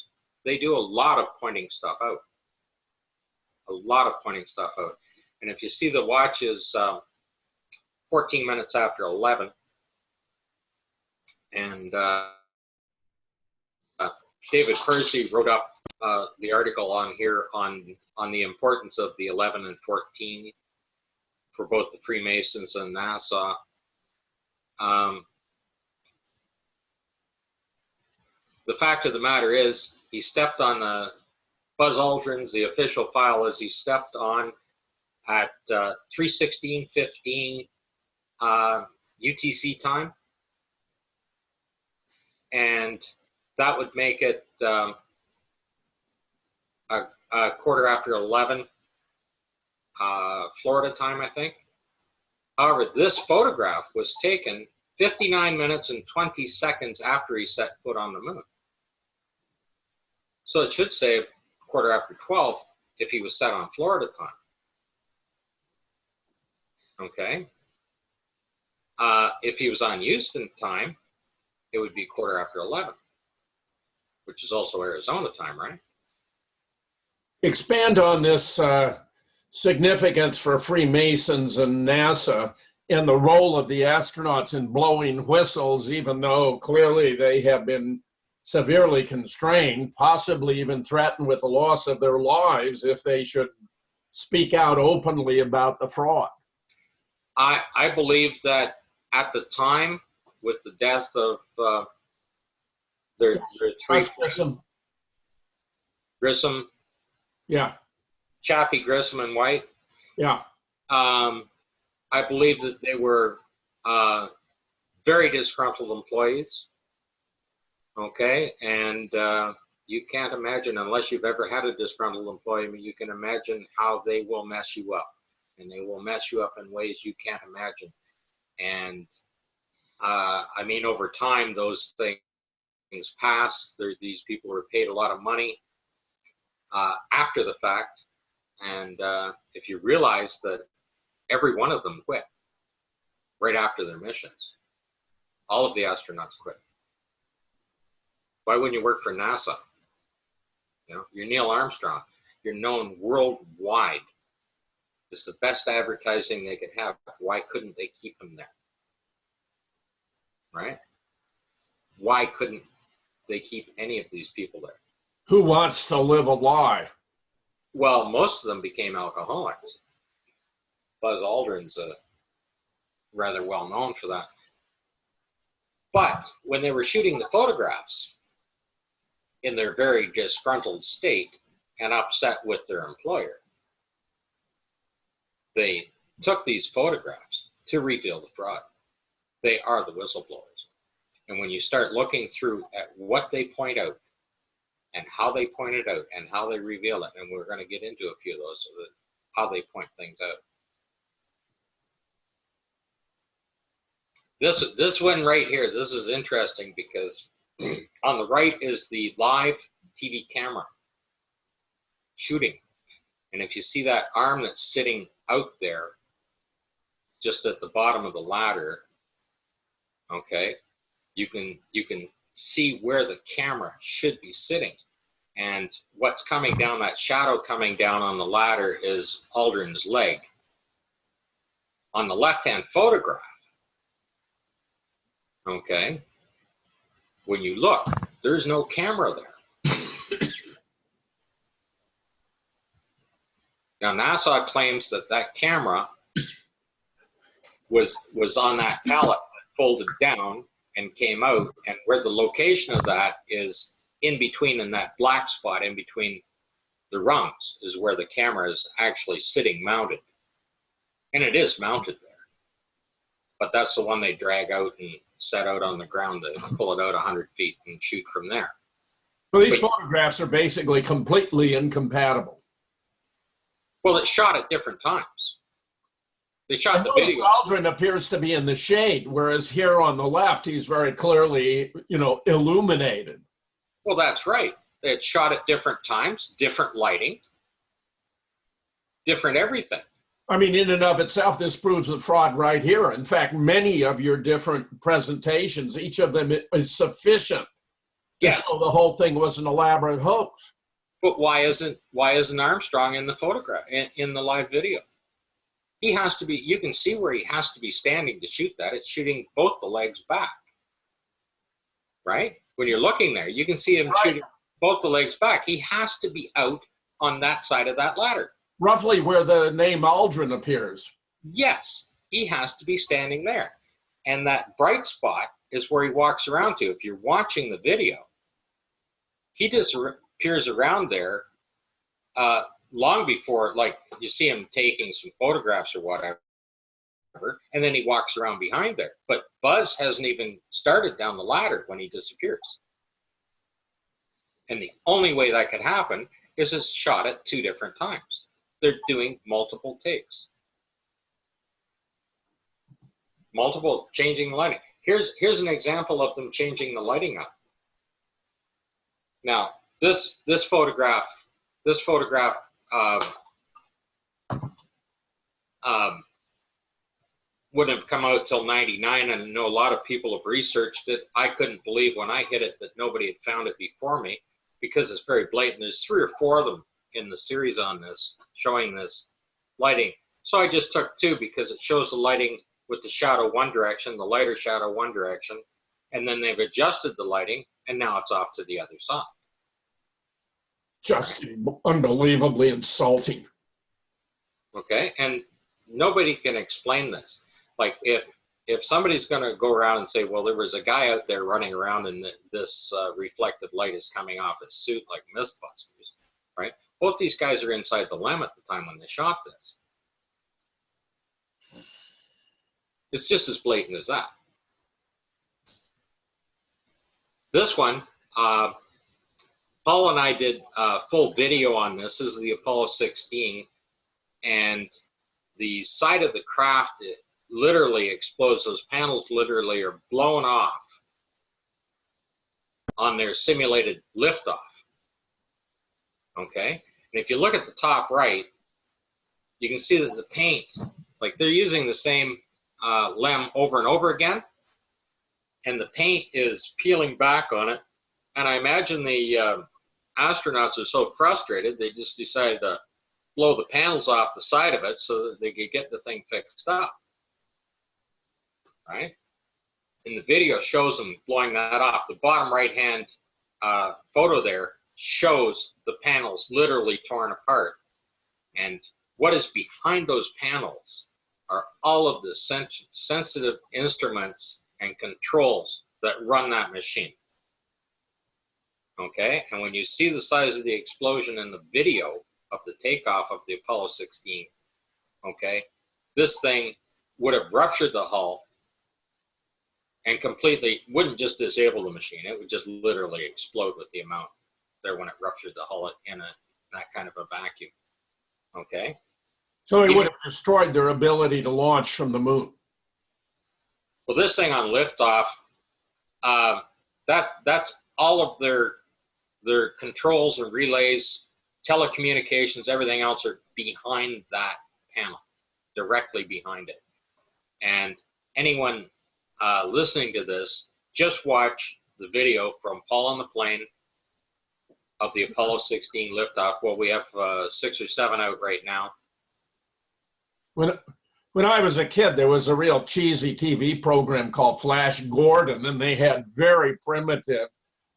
they do a lot of pointing stuff out. A lot of pointing stuff out. And if you see, the watch is 14 minutes after 11. And David Percy wrote up the article on here on the importance of the 11 and 14 for both the Freemasons and NASA. The fact of the matter is, he stepped on Buzz Aldrin's, the official file is he stepped on at 3:16:15 UTC time. and that would make it a quarter after 11 Florida time, I think. However, this photograph was taken 59 minutes and 20 seconds after he set foot on the moon. So it should say quarter after 12 if he was set on Florida time. Okay. If he was on Houston time, it would be quarter after 11, which is also Arizona time, right? Expand on this significance for Freemasons and NASA and the role of the astronauts in blowing whistles, even though clearly they have been severely constrained, possibly even threatened with the loss of their lives if they should speak out openly about the fraud. I believe that at the time, with the death of their three Grissom, yeah, Chaffee, Grissom, and White, yeah, I believe that they were very disgruntled employees. Okay, and you can't imagine, unless you've ever had a disgruntled employee, you can imagine how they will mess you up, and they will mess you up in ways you can't imagine. And I mean, over time, those things pass. These people were paid a lot of money after the fact, and if you realize that every one of them quit right after their missions, all of the astronauts quit. Why wouldn't you work for NASA? You know, you're Neil Armstrong. You're known worldwide. It's the best advertising they could have. Why couldn't they keep him there? Right? Why couldn't they keep any of these people there? Who wants to live a lie? Well, most of them became alcoholics. Buzz Aldrin's rather well known for that. But when they were shooting the photographs in their very disgruntled state and upset with their employer, they took these photographs to reveal the fraud. They are the whistleblowers. And when you start looking through at what they point out and how they point it out and how they reveal it, and we're going to get into a few of those, so that how they point things out. This one right here, this is interesting because on the right is the live TV camera shooting. And if you see that arm that's sitting out there, just at the bottom of the ladder, okay, you can see where the camera should be sitting. And what's coming down, that shadow coming down on the ladder, is Aldrin's leg. On the left-hand photograph, okay, when you look, there's no camera there. Now, NASA claims that that camera was on that pallet that folded down and came out, and where the location of that is in between, in that black spot in between the rungs, is where the camera is actually sitting mounted. And it is mounted there. But that's the one they drag out and set out on the ground to pull it out 100 feet and shoot from there. Well, these photographs are basically completely incompatible. Well, it's shot at different times. They shot the video. Aldrin appears to be in the shade, whereas here on the left, he's very clearly, illuminated. Well, that's right. It's shot at different times, different lighting, different everything. I mean, in and of itself, this proves the fraud right here. In fact, many of your different presentations, each of them is sufficient to show the whole thing was an elaborate hoax. But why isn't Armstrong in the photograph, in the live video? He has to be, you can see where he has to be standing to shoot that. It's shooting both the legs back, right? When you're looking there, you can see him shooting both the legs back. He has to be out on that side of that ladder. Roughly where the name Aldrin appears. Yes, he has to be standing there. And that bright spot is where he walks around to. If you're watching the video, he disappears around there long before, like, you see him taking some photographs or whatever. and then he walks around behind there. But Buzz hasn't even started down the ladder when he disappears. And the only way that could happen is it's shot at 2 different times. They're doing multiple takes. Multiple changing the lighting. Here's an example of them changing the lighting up. Now, this photograph wouldn't have come out till '99, and I know a lot of people have researched it. I couldn't believe when I hit it that nobody had found it before me, because it's very blatant. There's 3 or 4 of them in the series on this, showing this lighting. So I just took 2 because it shows the lighting with the shadow one direction, the lighter shadow one direction, and then they've adjusted the lighting, and now it's off to the other side. Just unbelievably insulting. Okay, and nobody can explain this. Like, if somebody's going to go around and say, well, there was a guy out there running around and this reflected light is coming off his suit like Mythbusters, right? Both these guys are inside the LEM at the time when they shot this. It's just as blatant as that. This one, Paul and I did a full video on this. This is the Apollo 16, and the side of the craft, it literally explodes. Those panels literally are blown off on their simulated liftoff. Okay, and if you look at the top right, you can see that the paint, like they're using the same LEM over and over again, and the paint is peeling back on it. And I imagine the astronauts are so frustrated, they just decided to blow the panels off the side of it so that they could get the thing fixed up, right? And the video shows them blowing that off. The bottom right-hand photo there shows the panels literally torn apart. And what is behind those panels are all of the sensitive instruments and controls that run that machine. Okay, and when you see the size of the explosion in the video of the takeoff of the Apollo 16, okay, this thing would have ruptured the hull and completely, wouldn't just disable the machine, it would just literally explode with the amount there when it ruptured the hull in that kind of a vacuum. Okay. So it would have destroyed their ability to launch from the moon. Well, this thing on liftoff, that's all of their controls and relays, telecommunications, everything else are behind that panel, directly behind it. And anyone listening to this, just watch the video from Paul on the plane of the Apollo 16 liftoff. Well, we have 6 or 7 out right now. When I was a kid, there was a real cheesy TV program called Flash Gordon, and they had very primitive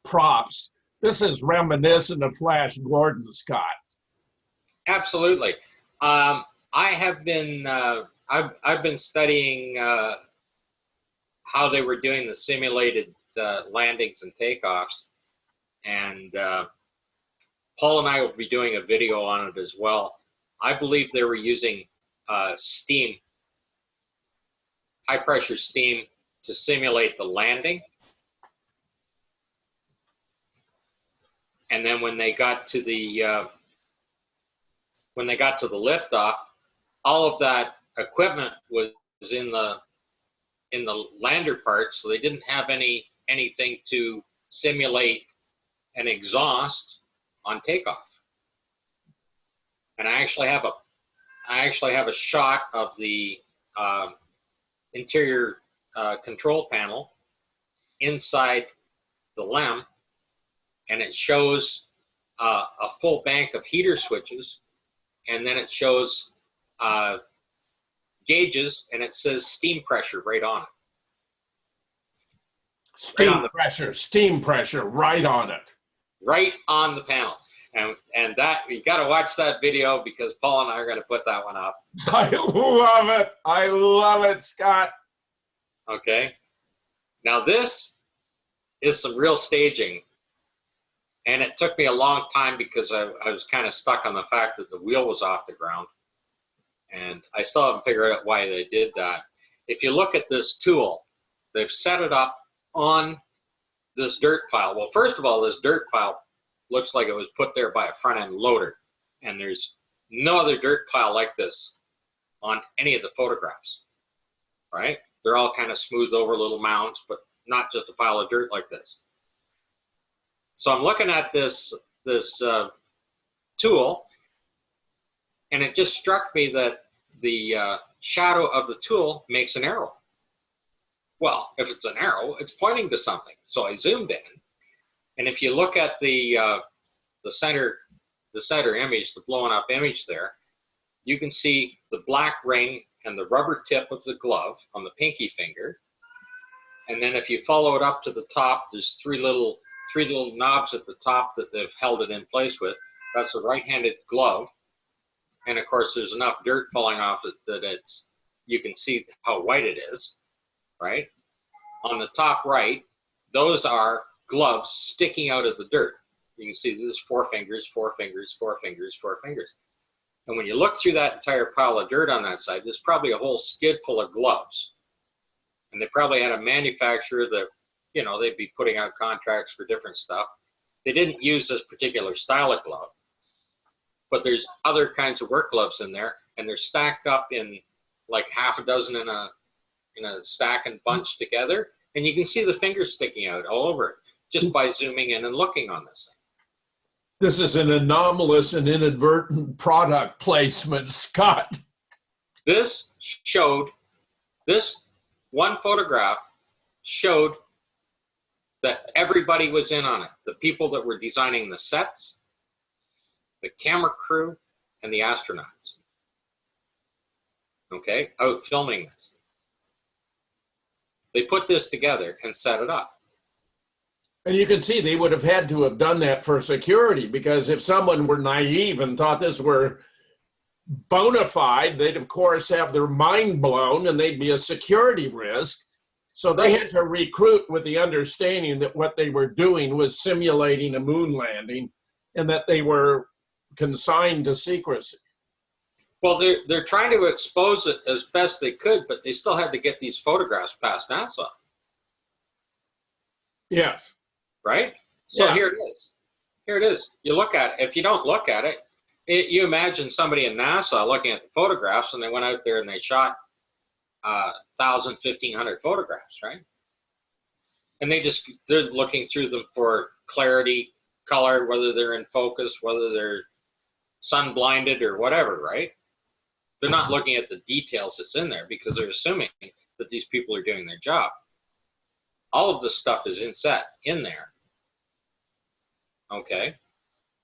props. This is reminiscent of Flash Gordon, Scott. Absolutely. I have been I've been studying how they were doing the simulated landings and takeoffs, and Paul and I will be doing a video on it as well. I believe they were using steam, high pressure steam, to simulate the landing. And then when they got to the liftoff, all of that equipment was in the lander part, so they didn't have anything to simulate an exhaust on takeoff. And I actually have a shot of the interior control panel inside the LEM, and it shows a full bank of heater switches, and then it shows gauges, and it says steam pressure right on it. Steam pressure right on it. Right on the panel. And that, you got to watch that video because Paul and I are going to put that one up. I love it. I love it, Scott. Okay. Now this is some real staging. And it took me a long time because I was kind of stuck on the fact that the wheel was off the ground. And I still haven't figured out why they did that. If you look at this tool, they've set it up on this dirt pile. Well, first of all, this dirt pile looks like it was put there by a front-end loader. And there's no other dirt pile like this on any of the photographs, right? They're all kind of smoothed over little mounds, but not just a pile of dirt like this. So I'm looking at this tool, and it just struck me that the shadow of the tool makes an arrow. Well, if it's an arrow, it's pointing to something. So I zoomed in, and if you look at the center image, the blown up image there, you can see the black ring and the rubber tip of the glove on the pinky finger. And then if you follow it up to the top, there's three little knobs at the top that they've held it in place with. That's a right-handed glove. And of course, there's enough dirt falling off it that you can see how white it is, right? On the top right, those are gloves sticking out of the dirt. You can see there's 4 fingers, 4 fingers, 4 fingers, 4 fingers. And when you look through that entire pile of dirt on that side, there's probably a whole skid full of gloves. And they probably had a manufacturer that, you know, they'd be putting out contracts for different stuff. They didn't use this particular style of glove, but there's other kinds of work gloves in there, and they're stacked up in like half a dozen in a stack and bunched together. And you can see the fingers sticking out all over it just by zooming in and looking on this thing. This is an anomalous and inadvertent product placement, Scott. This one photograph showed that everybody was in on it. The people that were designing the sets, the camera crew, and the astronauts. Okay, out filming this. They put this together and set it up. And you can see they would have had to have done that for security, because if someone were naive and thought this were bona fide, they'd of course have their mind blown and they'd be a security risk. So they had to recruit with the understanding that what they were doing was simulating a moon landing and that they were consigned to secrecy. Well, they're trying to expose it as best they could, but they still had to get these photographs past NASA. Yes. Right? So yeah. Here it is. Here it is. You look at it. If you don't look at it, you imagine somebody in NASA looking at the photographs, and they went out there and they shot 1,000, 1,500 photographs, right? And they're looking through them for clarity, color, whether they're in focus, whether they're sun blinded or whatever, right? They're not looking at the details that's in there because they're assuming that these people are doing their job. All of this stuff is in there. Okay,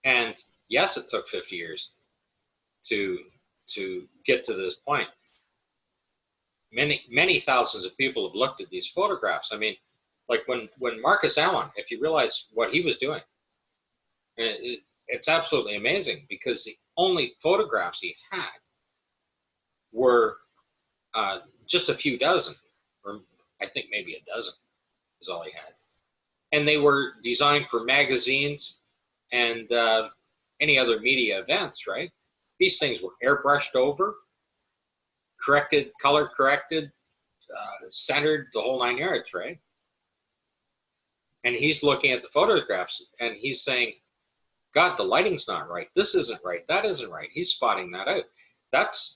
and yes, it took 50 years to get to this point. Many thousands of people have looked at these photographs. I mean, like when Marcus Allen, if you realize what he was doing, it's absolutely amazing, because the only photographs he had were just a few dozen, or I think maybe a dozen is all he had. And they were designed for magazines and any other media events, right? These things were airbrushed over, corrected, color corrected, centered, the whole 9 yards, right? And he's looking at the photographs and he's saying, God, the lighting's not right. This isn't right. That isn't right. He's spotting that out. That's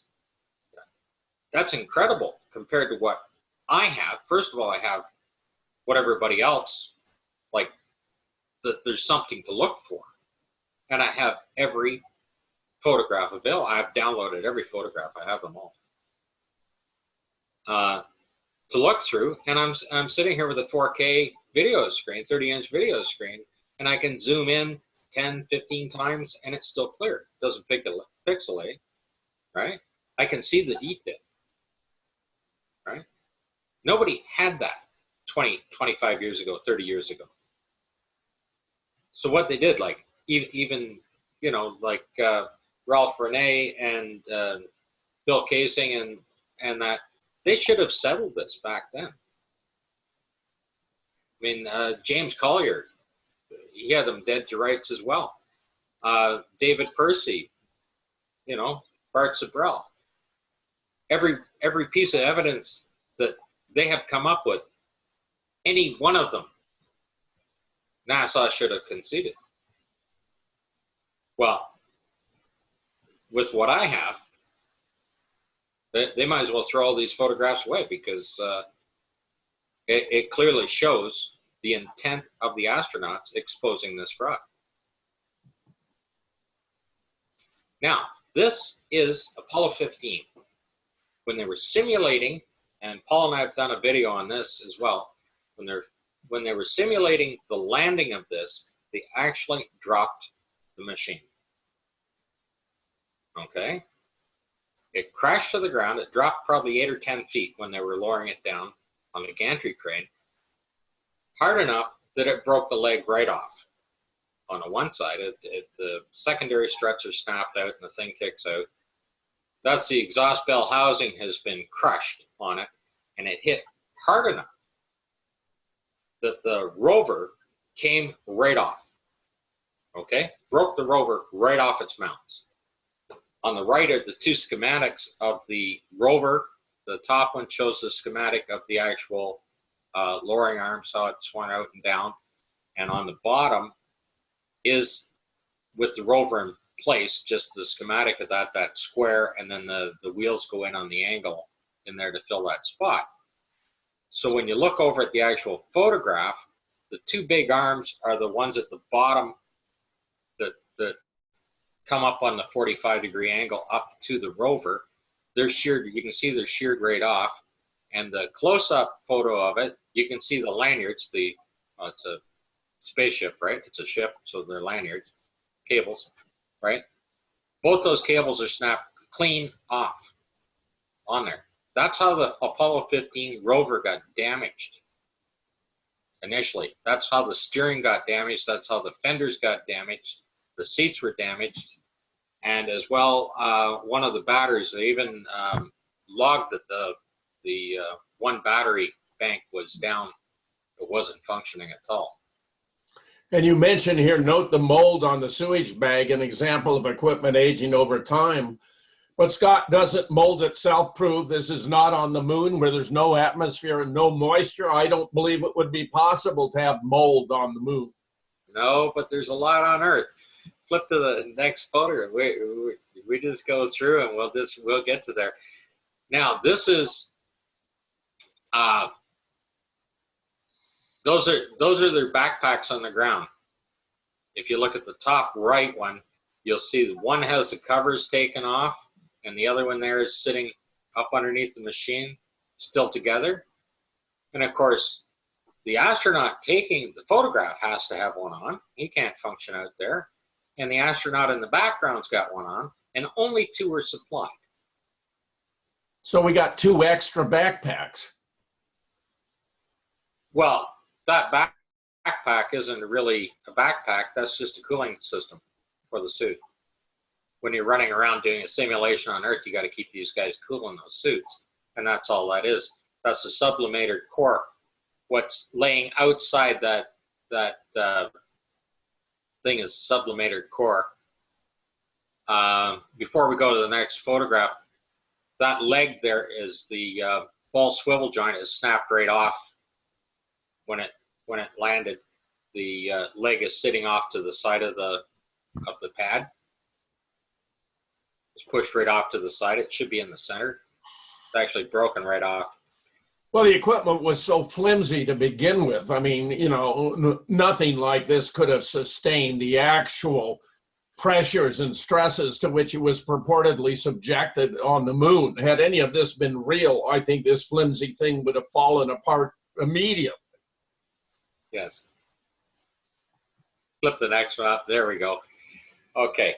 incredible compared to what I have. First of all, I have what everybody else, like, that there's something to look for. And I have every photograph available. I've downloaded every photograph. I have them all to look through. And I'm sitting here with a 4K video screen, 30-inch video screen, and I can zoom in 10, 15 times, and it's still clear. It doesn't pixelate, right? I can see the detail, right? Nobody had that 20, 25 years ago, 30 years ago. So what they did, like, even you know, like Ralph Renee and Bill Casing and that, they should have settled this back then. I mean, James Collier, he had them dead to rights as well. David Percy, you know, Bart Sabrell. every piece of evidence that they have come up with, any one of them, NASA should have conceded. Well, with what I have, they might as well throw all these photographs away, because it clearly shows the intent of the astronauts exposing this fraud. Now, this is Apollo 15. When they were simulating, and Paul and I have done a video on this as well, when they were simulating the landing of this, they actually dropped the machine. Okay? It crashed to the ground. It dropped probably 8 or 10 feet when they were lowering it down on the gantry crane, hard enough that it broke the leg right off. On the one side, the secondary struts are snapped out and the thing kicks out. That's the exhaust bell housing has been crushed on it, and it hit hard enough that the rover came right off. Okay? Broke the rover right off its mounts. On the right are the two schematics of the rover. The top one shows the schematic of the actual lowering arms, how it swung out and down. And on the bottom is, with the rover in place, just the schematic of that square, and then the wheels go in on the angle in there to fill that spot. So when you look over at the actual photograph, the two big arms are the ones at the bottom that come up on the 45-degree angle up to the rover. They're sheared. You can see they're sheared right off. And the close-up photo of it, you can see the lanyards. It's a spaceship, right? It's a ship, so they're lanyards, cables, right? Both those cables are snapped clean off on there. That's how the Apollo 15 rover got damaged initially. That's how the steering got damaged. That's how the fenders got damaged. The seats were damaged. And as well, one of the batteries, they even logged that the one battery bank was down. It wasn't functioning at all. And you mentioned here, note the mold on the sewage bag, an example of equipment aging over time. But Scott, doesn't mold itself prove this is not on the moon where there's no atmosphere and no moisture? I don't believe it would be possible to have mold on the moon. No, but there's a lot on Earth. Flip to the next photo. We just go through and we'll get to there. Now this is those are their backpacks on the ground. If you look at the top right one, you'll see that one has the covers taken off, and the other one there is sitting up underneath the machine, still together. And of course, the astronaut taking the photograph has to have one on. He can't function out there. And the astronaut in the background's got one on, and only two are supplied. So we got 2 extra backpacks. Well, that backpack isn't really a backpack. That's just a cooling system for the suit. When you're running around doing a simulation on Earth, you got to keep these guys cool in those suits. And that's all that is. That's the sublimator core. What's laying outside that thing is sublimator core. Before we go to the next photograph, that leg there is the ball swivel joint is snapped right off when it landed. The leg is sitting off to the side of the pad. It's pushed right off to the side. It should be in the center. It's actually broken right off. Well, the equipment was so flimsy to begin with. I mean, you know, nothing like this could have sustained the actual pressures and stresses to which it was purportedly subjected on the moon. Had any of this been real, I think this flimsy thing would have fallen apart immediately. Yes. Flip the next one up. There we go. Okay.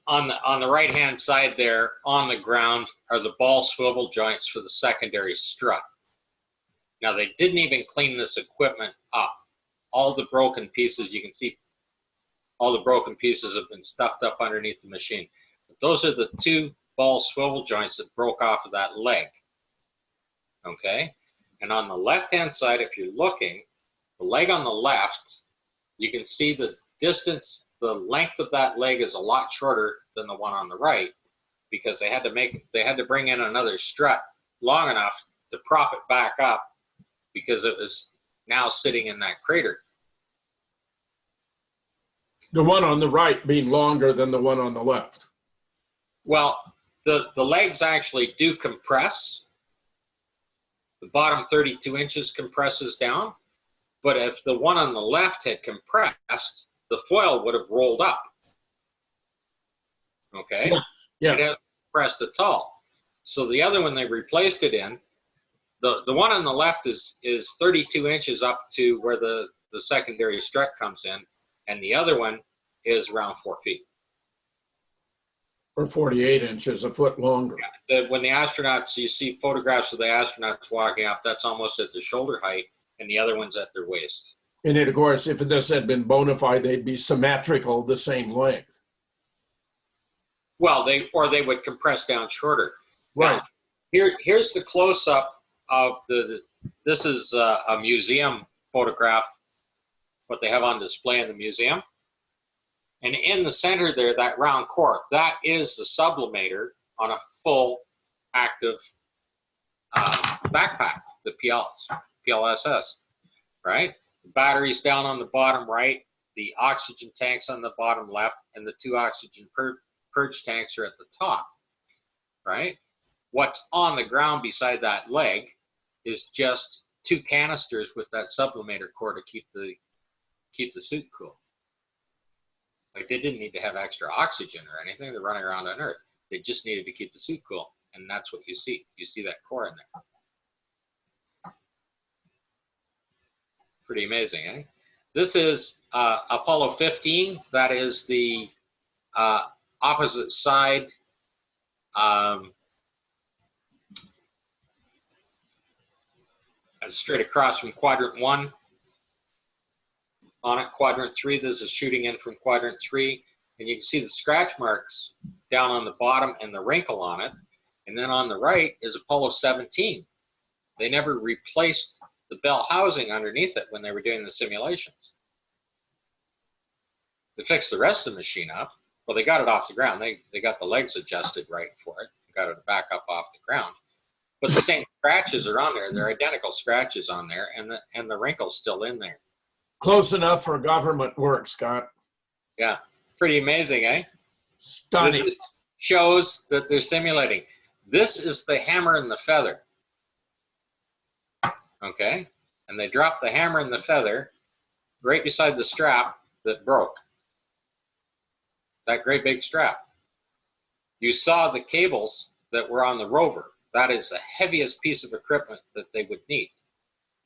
On the right hand side there on the ground are the ball swivel joints for the secondary strut. Now they didn't even clean this equipment up. All the broken pieces, you can see all the broken pieces have been stuffed up underneath the machine. But those are the 2 ball swivel joints that broke off of that leg. Okay? And on the left hand side, if you're looking, the leg on the left, you can see the distance, the length of that leg is a lot shorter than the one on the right, because they had to bring in another strut long enough to prop it back up because it was now sitting in that crater. The one on the right being longer than the one on the left. Well, the legs actually do compress. The bottom 32 inches compresses down, but if the one on the left had compressed, the foil would have rolled up. Okay? Yeah. It hasn't compressed at all. So the other one they replaced it in, the one on the left is 32 inches up to where the secondary strut comes in, and the other one is around 4 feet. Or 48 inches, a foot longer. When the astronauts, you see photographs of the astronauts walking up, that's almost at the shoulder height, and the other one's at their waist. And of course, if this had been bona fide, they'd be symmetrical, the same length. Well, they would compress down shorter. Right. Now, here's the close-up of this is a museum photograph, what they have on display in the museum. And in the center there, that round core, that is the sublimator on a full active backpack, the PLSS, right? The battery's down on the bottom right, the oxygen tank's on the bottom left, and the 2 oxygen purge tanks are at the top, right? What's on the ground beside that leg is just 2 canisters with that sublimator core to keep the suit cool. Like, they didn't need to have extra oxygen or anything. They're running around on Earth. They just needed to keep the suit cool, and that's what you see. You see that core in there. Pretty amazing, eh? This is Apollo 15. That is the opposite side. Straight across from Quadrant 1. On it, Quadrant 3, this is shooting in from Quadrant 3, and you can see the scratch marks down on the bottom and the wrinkle on it. And then on the right is Apollo 17. They never replaced the bell housing underneath it when they were doing the simulations. They fixed the rest of the machine up. Well, they got it off the ground. They got the legs adjusted right for it, got it back up off the ground. But the same scratches are on there. They're identical scratches on there, and the wrinkle's still in there. Close enough for government work, Scott. Yeah, pretty amazing, eh? Stunning. This shows that they're simulating. This is the hammer and the feather. Okay? And they dropped the hammer and the feather right beside the strap that broke. That great big strap. You saw the cables that were on the rover. That is the heaviest piece of equipment that they would need,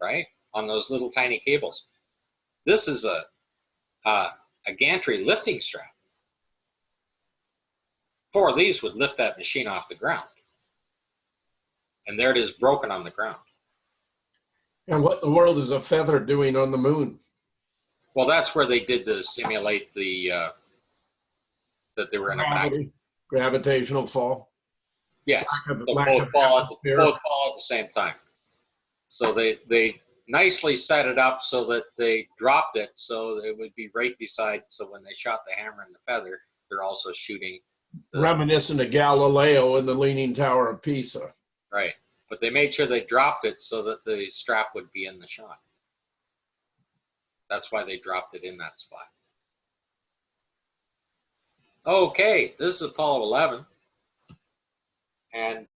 right? On those little tiny cables. This is a gantry lifting strap. 4 of these would lift that machine off the ground. And there it is, broken on the ground. And what in the world is a feather doing on the moon? Well, that's where they did the simulate the that they were in a pack. Gravitational fall. Yes, both fall at the same time. So they nicely set it up so that they dropped it so that it would be right beside. So when they shot the hammer and the feather, they're also shooting. Reminiscent of Galileo and the Leaning Tower of Pisa. Right, but they made sure they dropped it so that the strap would be in the shot. That's why they dropped it in that spot. Okay, this is Apollo 11. And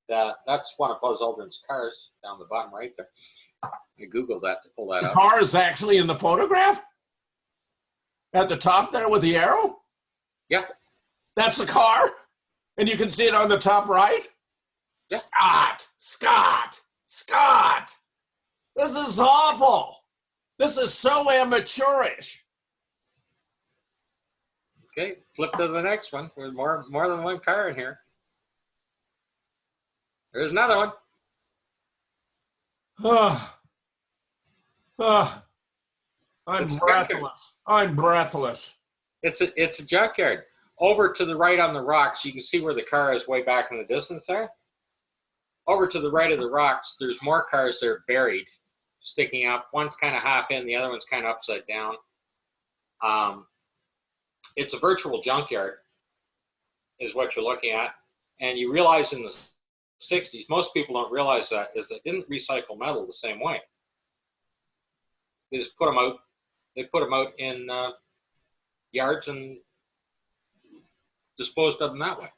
that's one of Buzz Aldrin's cars down the bottom right there. I Googled that to pull that up. The car is actually in the photograph? At the top there with the arrow? Yeah. That's the car? And you can see it on the top right? Yeah. Scott! This is awful. This is so amateurish. Okay, flip to the next one. There's more than one car in here. There's another one. I'm breathless. It's a junkyard. Over to the right on the rocks, you can see where the car is way back in the distance there. Over to the right of the rocks, there's more cars that are buried, sticking up. One's kind of half in, the other one's kind of upside down. It's a virtual junkyard. is what you're looking at. And you realize in the 60s, most people don't realize that, is they didn't recycle metal the same way. They just put them out. They put them out in yards and disposed of them that way.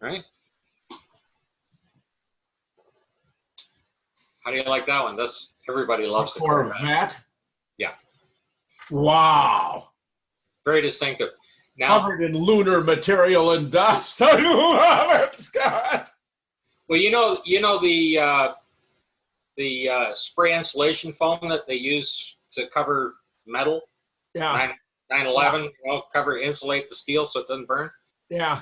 Right? How do you like that one? That's everybody loves the Corvette. Yeah. Wow. Very distinctive. Now, Covered in lunar material and dust. I love it, Scott. well, you know the spray insulation foam that they use to cover metal. Yeah. 911, insulate the steel so it doesn't burn. Yeah.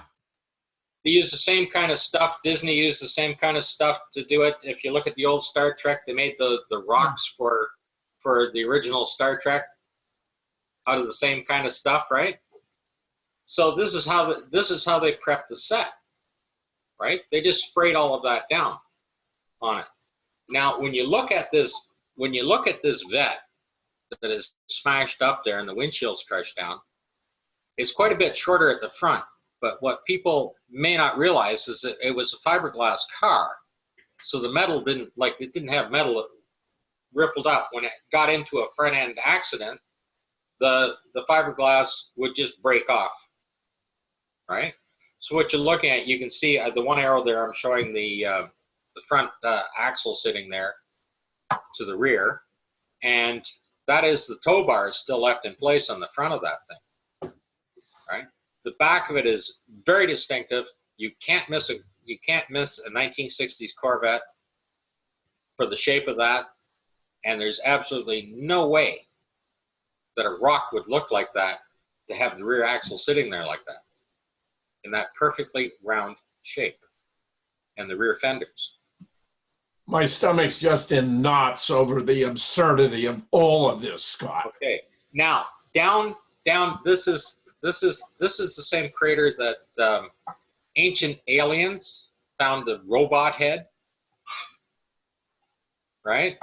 They use the same kind of stuff. Disney used the same kind of stuff to do it. If you look at the old Star Trek, they made the rocks for the original Star Trek out of the same kind of stuff, right? So this is how they prepped the set, right? They just sprayed all of that down on it. Now, when you look at this vet that is smashed up there and the windshield's crushed down, it's quite a bit shorter at the front. But what people may not realize is that it was a fiberglass car, so the metal didn't have metal rippled up. When it got into a front end accident, the fiberglass would just break off, right? So what you're looking at, you can see the one arrow there. I'm showing the front axle sitting there to the rear, and that is the tow bar still left in place on the front of that thing, right? The back of it is very distinctive. You can't miss a 1960s Corvette for the shape of that, and there's absolutely no way that a rock would look like that to have the rear axle sitting there like that in that perfectly round shape, and the rear fenders. My stomach's just in knots over the absurdity of all of this, Scott. Okay, now down. This is the same crater that ancient aliens found the robot head, right?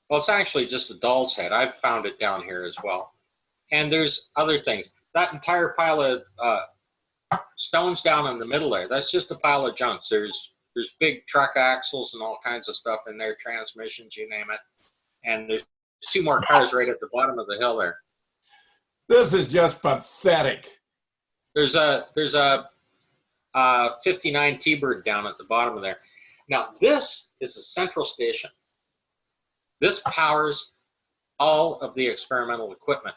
Well, it's actually just a doll's head. I've found it down here as well. And there's other things. That entire pile of stones down in the middle there, that's just a pile of junk. There's big truck axles and all kinds of stuff in there, transmissions, you name it. And there's 2 more cars right at the bottom of the hill there. This is just pathetic. There's a 59 T-Bird down at the bottom of there. Now, this is the central station. This powers all of the experimental equipment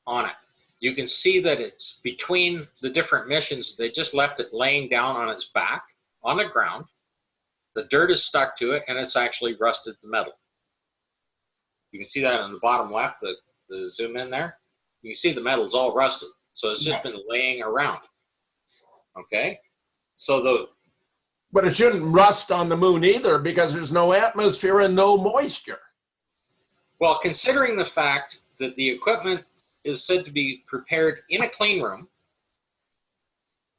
on it. You can see that it's between the different missions. They just left it laying down on its back on the ground. The dirt is stuck to it, and it's actually rusted the metal. You can see that on the bottom left, the zoom in there. You can see the metal's all rusted. So it's just been laying around. Okay? But it shouldn't rust on the moon either because there's no atmosphere and no moisture. Well, considering the fact that the equipment is said to be prepared in a clean room,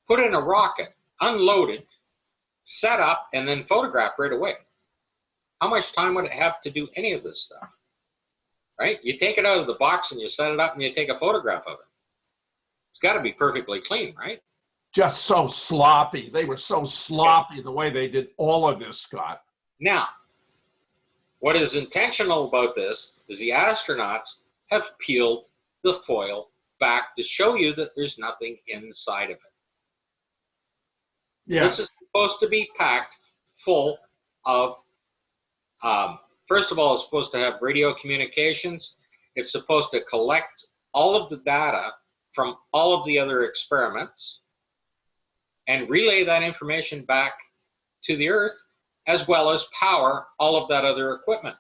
put in a rocket, unloaded, set up, and then photographed right away. How much time would it have to do any of this stuff? Right? You take it out of the box and you set it up and you take a photograph of it. It's got to be perfectly clean, right? Just so sloppy. They were so sloppy the way they did all of this, Scott. Now, what is intentional about this is the astronauts have peeled the foil back to show you that there's nothing inside of it. Yeah. This is supposed to be packed full of, first of all, it's supposed to have radio communications. It's supposed to collect all of the data from all of the other experiments and relay that information back to the Earth, as well as power all of that other equipment.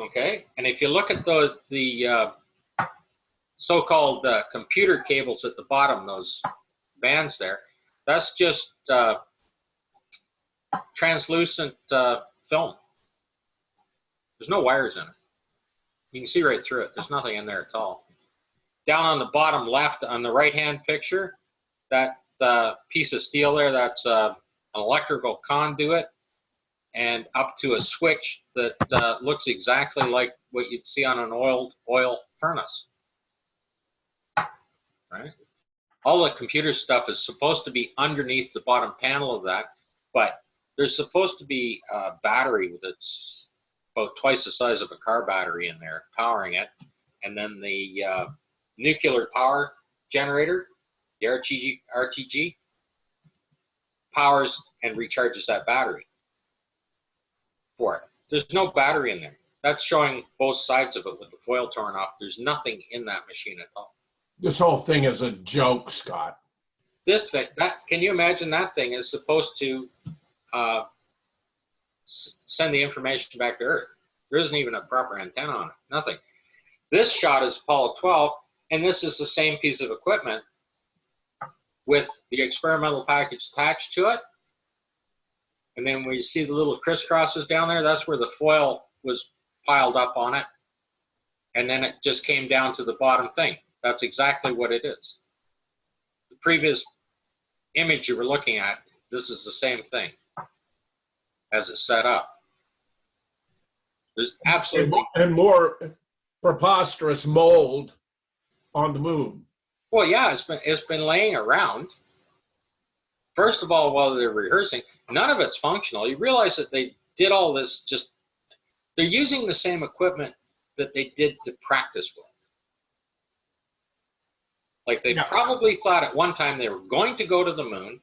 Okay, and if you look at the so-called computer cables at the bottom, those bands there, that's just translucent film. There's no wires in it. You can see right through it. There's nothing in there at all. Down on the bottom left on the right-hand picture, that piece of steel there, that's an electrical conduit, and up to a switch that looks exactly like what you'd see on an oil furnace. right? All the computer stuff is supposed to be underneath the bottom panel of that, but there's supposed to be a battery that's about twice the size of a car battery in there powering it, and then the nuclear power generator, the RTG, powers and recharges that battery for it. There's no battery in there. That's showing both sides of it with the foil torn off. There's nothing in that machine at all. This whole thing is a joke, Scott. This thing, can you imagine that thing is supposed to send the information back to Earth? There isn't even a proper antenna on it, nothing. This shot is Apollo 12, and this is the same piece of equipment with the experimental package attached to it. And then when you see the little crisscrosses down there, that's where the foil was piled up on it. And then it just came down to the bottom thing. That's exactly what it is. The previous image you were looking at, this is the same thing as it's set up. There's absolutely... And more preposterous mold on the moon. Well, yeah, it's been laying around. First of all, while they're rehearsing, none of it's functional. You realize that they did all this just... They're using the same equipment that they did to practice with. Like they probably thought at one time they were going to go to the moon,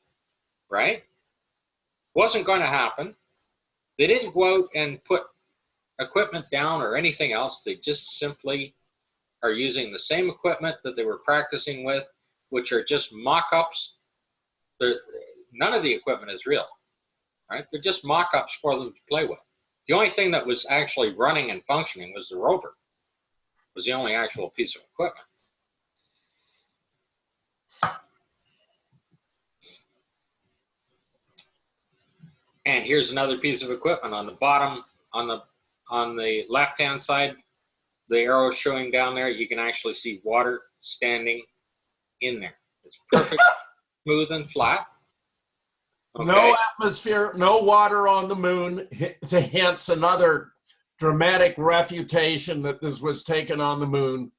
right? Wasn't going to happen. They didn't go out and put equipment down or anything else. They just simply are using the same equipment that they were practicing with, which are just mock-ups. None of the equipment is real, right? They're just mock-ups for them to play with. The only thing that was actually running and functioning was the rover. It was the only actual piece of equipment. And here's another piece of equipment on the bottom, on the left-hand side, the arrow showing down there, you can actually see water standing in there. It's perfect, smooth and flat. Okay. No atmosphere, no water on the moon. Hence another dramatic refutation that this was taken on the moon.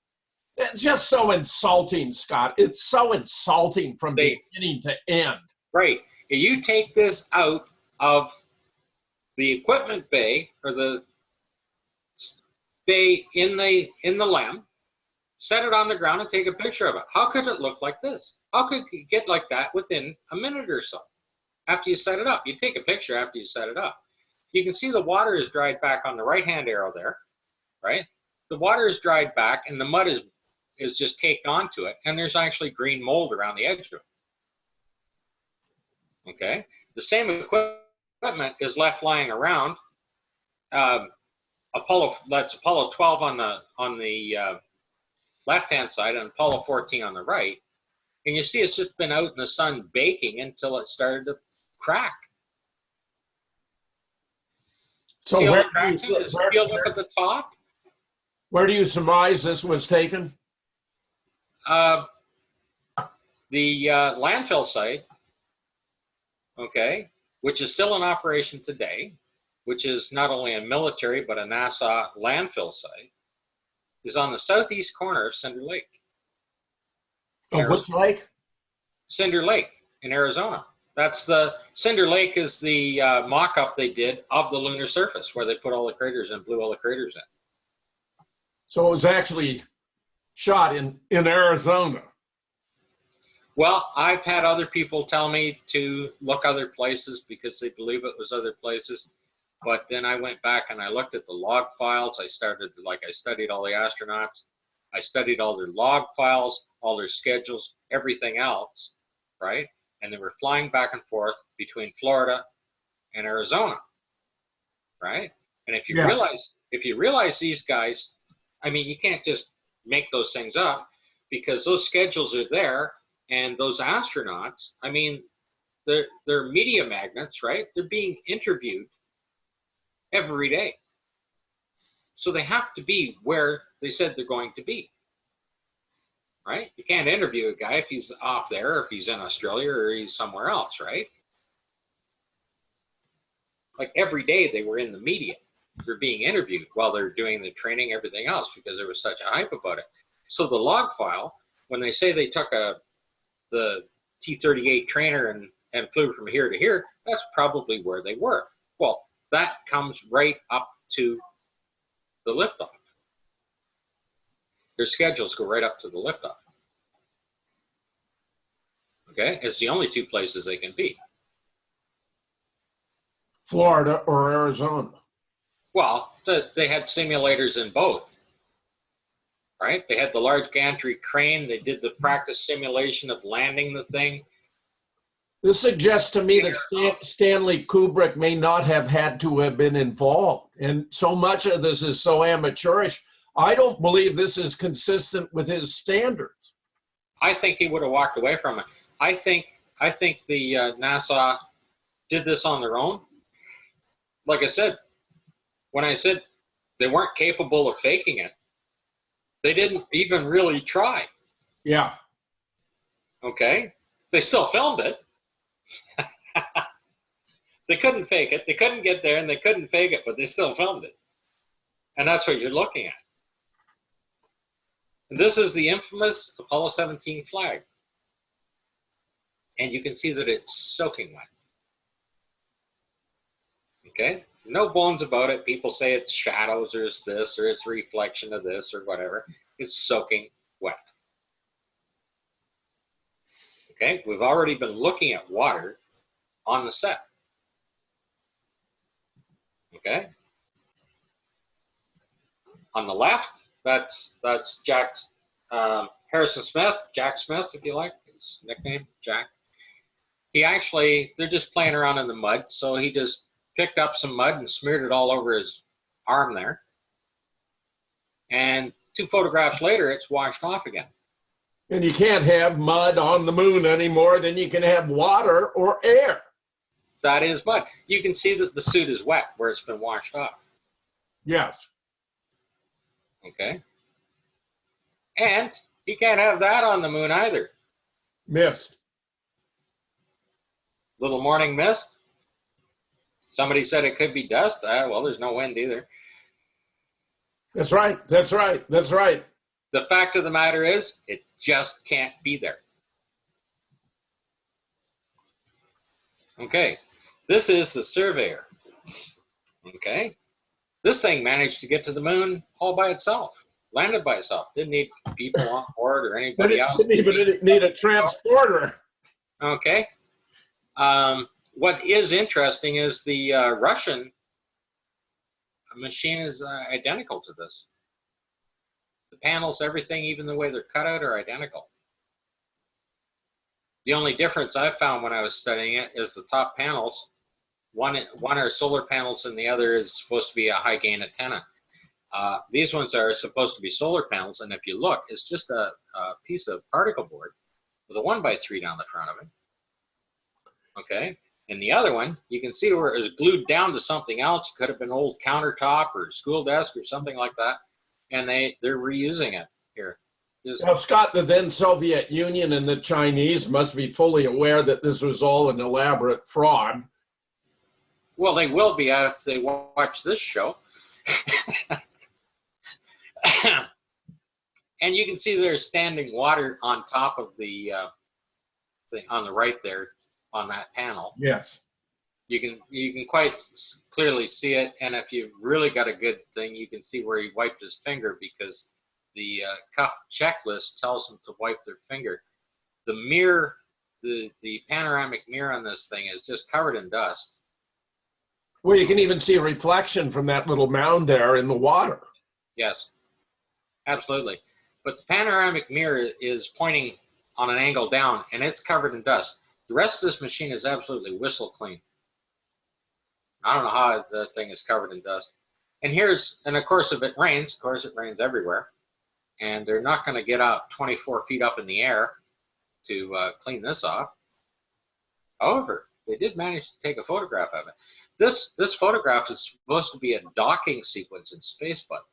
It's just so insulting, Scott. It's so insulting from beginning to end. Right. If you take this out of the equipment bay or the bay in the LEM, set it on the ground and take a picture of it. How could it look like this? How could it get like that within a minute or so after you set it up? You take a picture after you set it up. You can see the water is dried back on the right-hand arrow there, right? The water is dried back and the mud is just caked onto it, and there's actually green mold around the edge of it. Okay? The same equipment is left lying around. That's Apollo 12 on the left-hand side and Apollo 14 on the right. And you see it's just been out in the sun baking until it started to crack. So see where cracks in? Does it feel up at the top? Where do you surmise this was taken? The landfill site, okay, which is still in operation today, which is not only a military but a NASA landfill site, is on the southeast corner of Cinder Lake. Of which lake? Cinder Lake in Arizona. That's the Cinder Lake is the mock-up they did of the lunar surface where they put all the craters and blew all the craters in. So it was actually shot in Arizona. Well, I've had other people tell me to look other places because they believe it was other places. But then I went back and I looked at the log files. I studied all the astronauts. I studied all their log files, all their schedules, everything else, right? And they were flying back and forth between Florida and Arizona, right? And if you realize these guys, I mean, you can't just make those things up because those schedules are there, and those astronauts, I mean, they're media magnets, right? They're being interviewed every day. So they have to be where they said they're going to be, right? You can't interview a guy if he's off there, or if he's in Australia, or he's somewhere else, right? Like every day they were in the media. They're being interviewed while they're doing the training, everything else, because there was such a hype about it. So the log file when they say they took the T-38 trainer and flew from here to here, that's probably where they were. Well, that comes right up to the liftoff. Their schedules go right up to the liftoff. Okay, it's the only two places they can be. Florida or Arizona. Well, they had simulators in both, right? They had the large gantry crane. They did the practice simulation of landing the thing. This suggests to me that Stanley Kubrick may not have had to have been involved. And so much of this is so amateurish. I don't believe this is consistent with his standards. I think he would have walked away from it. I think the NASA did this on their own. Like I said, when I said they weren't capable of faking it, they didn't even really try. Yeah. Okay? They still filmed it. They couldn't fake it. They couldn't get there and they couldn't fake it, but they still filmed it. And that's what you're looking at. And this is the infamous Apollo 17 flag. And you can see that it's soaking wet. Okay? No bones about it. People say it's shadows or it's this or it's reflection of this or whatever. It's soaking wet. Okay? We've already been looking at water on the set. Okay? On the left, that's Jack Harrison Smith, Jack Smith, if you like, his nickname, Jack. He actually, they're just playing around in the mud, so he just picked up some mud and smeared it all over his arm there. And 2 photographs later, it's washed off again. And you can't have mud on the moon any more than you can have water or air. That is mud. You can see that the suit is wet where it's been washed off. Yes. Okay. And you can't have that on the moon either. Mist. Little morning mist. Somebody said it could be dust. Well, there's no wind either. That's right. That's right. That's right. The fact of the matter is, it just can't be there. Okay. This is the Surveyor. Okay. This thing managed to get to the moon all by itself. Landed by itself. Didn't need people on board or anybody else. Didn't even need a transporter. Okay. What is interesting is the Russian machine is identical to this. The panels, everything, even the way they're cut out, are identical. The only difference I found when I was studying it is the top panels. One are solar panels and the other is supposed to be a high gain antenna. These ones are supposed to be solar panels, and if you look, it's just a piece of particle board with a 1x3 down the front of it. Okay, and the other one, you can see where it was glued down to something else. It could have been old countertop or school desk or something like that, and they're reusing it here. Now, Scott, the then Soviet Union and the Chinese must be fully aware that this was all an elaborate fraud. Well, they will be if they watch this show. And you can see there's standing water on top of the thing on the right there on that panel. Yes. You can quite clearly see it, and if you've really got a good thing, you can see where he wiped his finger because the cuff checklist tells them to wipe their finger. The mirror, the panoramic mirror on this thing is just covered in dust. Well, you can even see a reflection from that little mound there in the water. Yes, absolutely. But the panoramic mirror is pointing on an angle down, and it's covered in dust. The rest of this machine is absolutely whistle clean. I don't know how the thing is covered in dust. And of course, if it rains, everywhere. And they're not going to get out 24 feet up in the air to clean this off. However, they did manage to take a photograph of it. This photograph is supposed to be a docking sequence in space, by the way.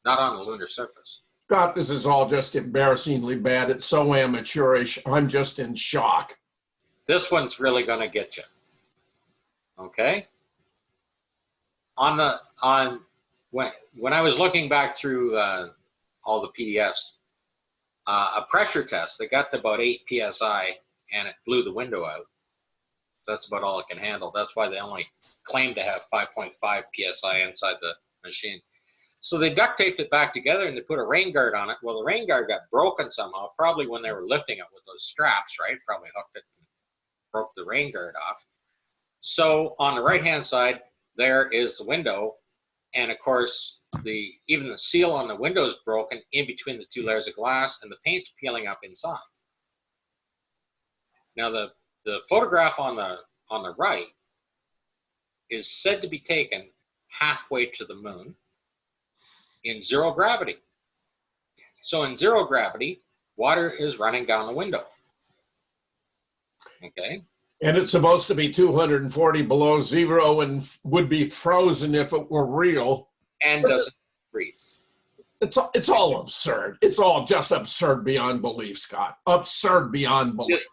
Not on the lunar surface. Scott, this is all just embarrassingly bad. It's so amateurish. I'm just in shock. This one's really going to get you. Okay? When I was looking back through all the PDFs, a pressure test that got to about 8 psi, and it blew the window out. That's about all it can handle. That's why they only claim to have 5.5 psi inside the machine. So they duct taped it back together and they put a rain guard on it. Well, the rain guard got broken somehow, probably when they were lifting it with those straps, right? Probably hooked it and broke the rain guard off. So on the right-hand side, there is the window. And of course, even the seal on the window is broken in between the two layers of glass, and the paint's peeling up inside. Now, the photograph on the right is said to be taken halfway to the moon in zero gravity. So in zero gravity, water is running down the window. Okay. And it's supposed to be 240 below zero and would be frozen if it were real. And doesn't freeze. It's all absurd. It's all just absurd beyond belief, Scott. Absurd beyond belief.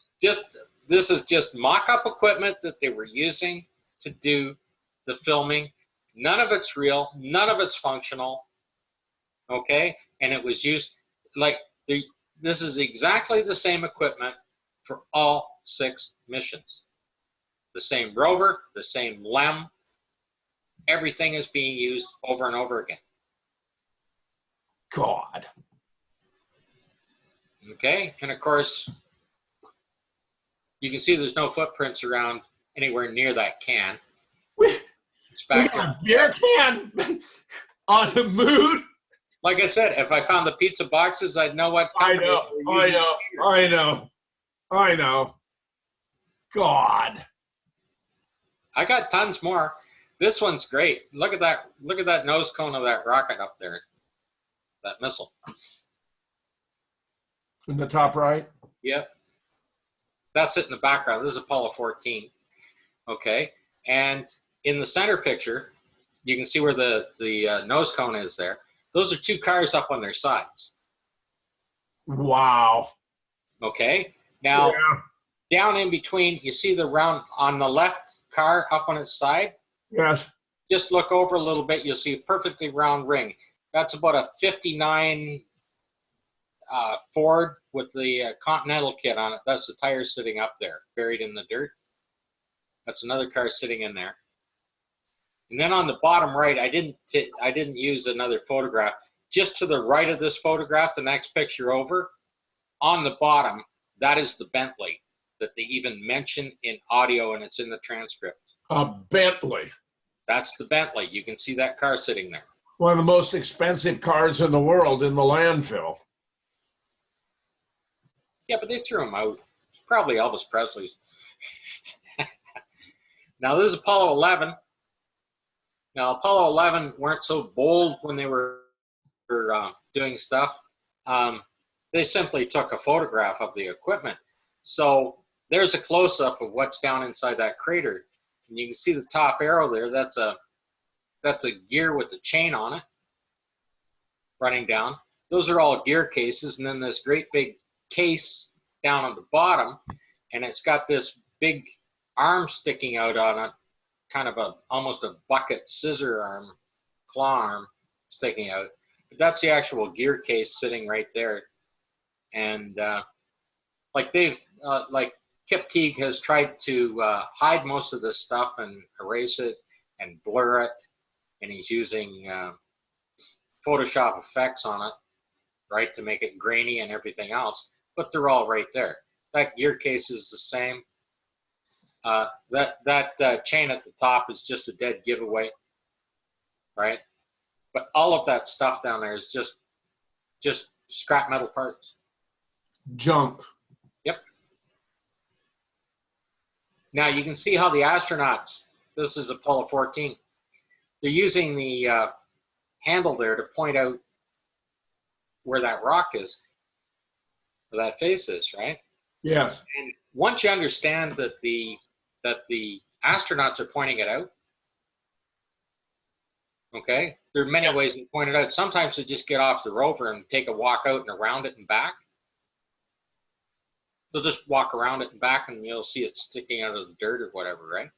This is just mock-up equipment that they were using to do the filming. None of it's real. None of it's functional. Okay? And it was used like this is exactly the same equipment for all 6 missions. The same rover, the same LEM. Everything is being used over and over again. God. Okay? And of course, you can see there's no footprints around anywhere near that can. We got a beer can on the moon. Like I said, if I found the pizza boxes, I'd know what company I know. God. I got tons more. This one's great. Look at that nose cone of that rocket up there. That missile. In the top right? Yep. That's it in the background. This is Apollo 14. Okay. And in the center picture, you can see where the nose cone is there. Those are 2 cars up on their sides. Wow. Okay. Now, down in between, you see the round on the left car up on its side? Yes. Just look over a little bit, you'll see a perfectly round ring. That's about a 59 Ford with the Continental kit on it. That's the tire sitting up there, buried in the dirt. That's another car sitting in there. And then on the bottom right, I didn't use another photograph. Just to the right of this photograph, the next picture over, on the bottom, that is the Bentley that they even mention in audio, and it's in the transcript. A Bentley. That's the Bentley. You can see that car sitting there. One of the most expensive cars in the world in the landfill. Yeah, but they threw him out. Probably Elvis Presley's. Now, this is Apollo 11. Now, Apollo 11 weren't so bold when they were doing stuff. They simply took a photograph of the equipment. So there's a close-up of what's down inside that crater. And you can see the top arrow there. That's a gear with the chain on it running down. Those are all gear cases. And then this great big case down at the bottom, and it's got this big arm sticking out on it, kind of almost a bucket scissor arm, claw arm sticking out. But that's the actual gear case sitting right there. And like Kip Teague has tried to hide most of this stuff and erase it and blur it, and he's using Photoshop effects on it, right, to make it grainy and everything else. But they're all right there. That gear case is the same. That chain at the top is just a dead giveaway, right? But all of that stuff down there is just scrap metal parts. Junk. Yep. Now you can see how the astronauts, this is Apollo 14, they're using the handle there to point out where that rock is, where that face is, right? Yes. And once you understand that the astronauts are pointing it out, okay, there are many ways to point it out. Sometimes they just get off the rover and take a walk out and around it and back. They'll just walk around it and back, and you'll see it sticking out of the dirt or whatever, right?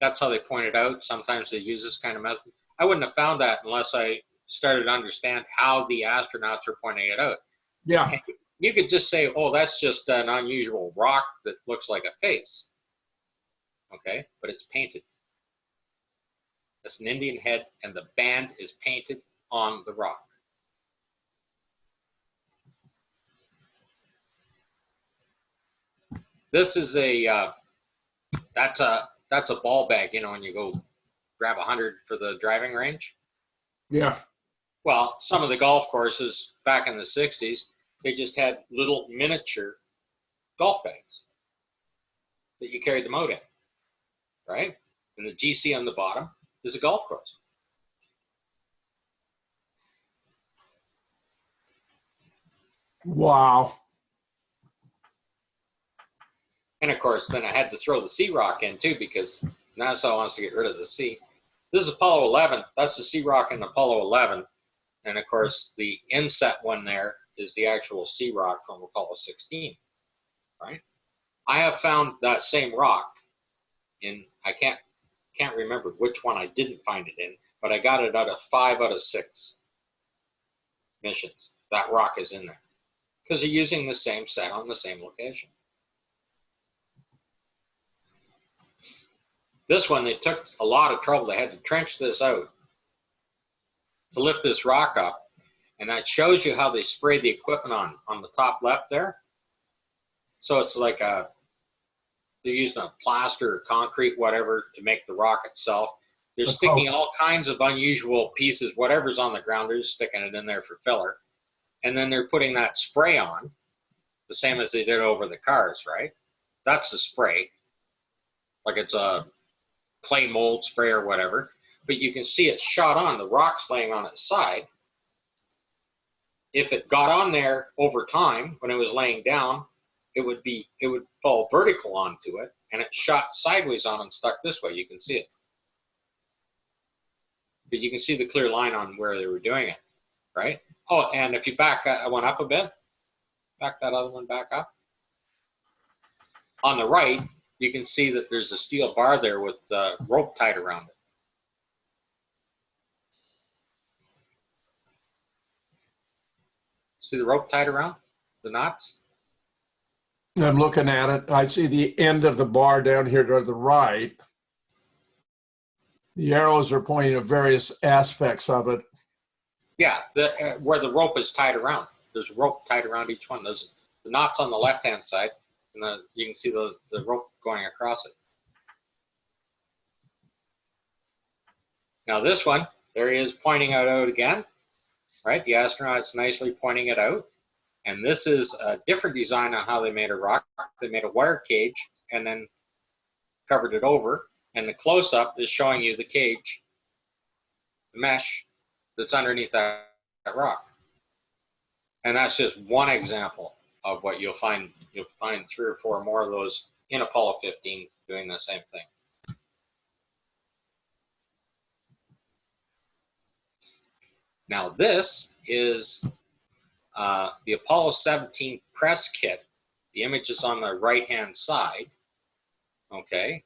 That's how they point it out. Sometimes they use this kind of method. I wouldn't have found that unless I started to understand how the astronauts were pointing it out. Yeah. And you could just say, oh, that's just an unusual rock that looks like a face. Okay, but it's painted. That's an Indian head, and the band is painted on the rock. This is that's a ball bag, you know, when you go grab 100 for the driving range. Yeah. Well, some of the golf courses back in the 60s, they just had little miniature golf bags that you carried them out in, right? And the GC on the bottom is a golf course. Wow. And of course, then I had to throw the Sea Rock in too, because NASA wants to get rid of the sea. This is Apollo 11. That's the Sea Rock in Apollo 11. And of course, the inset one there is the actual Sea Rock from Apollo 16, right? I have found that same rock in, I can't remember which one I didn't find it in, but I got it out of 5 out of 6 missions. That rock is in there because they're using the same set on the same location. This one, they took a lot of trouble. They had to trench this out to lift this rock up. And that shows you how they sprayed the equipment on the top left there. So it's like they're using a plaster or concrete, whatever, to make the rock itself. They're sticking all kinds of unusual pieces, whatever's on the ground, they're just sticking it in there for filler. And then they're putting that spray on, the same as they did over the cars, right? That's the spray. Like it's a clay mold spray or whatever. But you can see it shot on, the rock's laying on its side. If it got on there over time, when it was laying down, it would fall vertical onto it, and it shot sideways on and stuck this way. You can see it. But you can see the clear line on where they were doing it, right? Oh, and if you back that one up a bit, back that other one back up. On the right, you can see that there's a steel bar there with rope tied around it. See the rope tied around the knots? I'm looking at it. I see the end of the bar down here to the right. The arrows are pointing at various aspects of it. Yeah, where the rope is tied around. There's rope tied around each one. There's the knots on the left-hand side, and you can see the rope going across it. Now this one, there he is pointing it out again, right? The astronaut's nicely pointing it out. And this is a different design on how they made a rock. They made a wire cage and then covered it over. And the close-up is showing you the cage, the mesh that's underneath that rock. And that's just one example of what you'll find. You'll find 3 or 4 more of those in Apollo 15 doing the same thing. Now this is the Apollo 17 press kit. The image is on the right-hand side. Okay.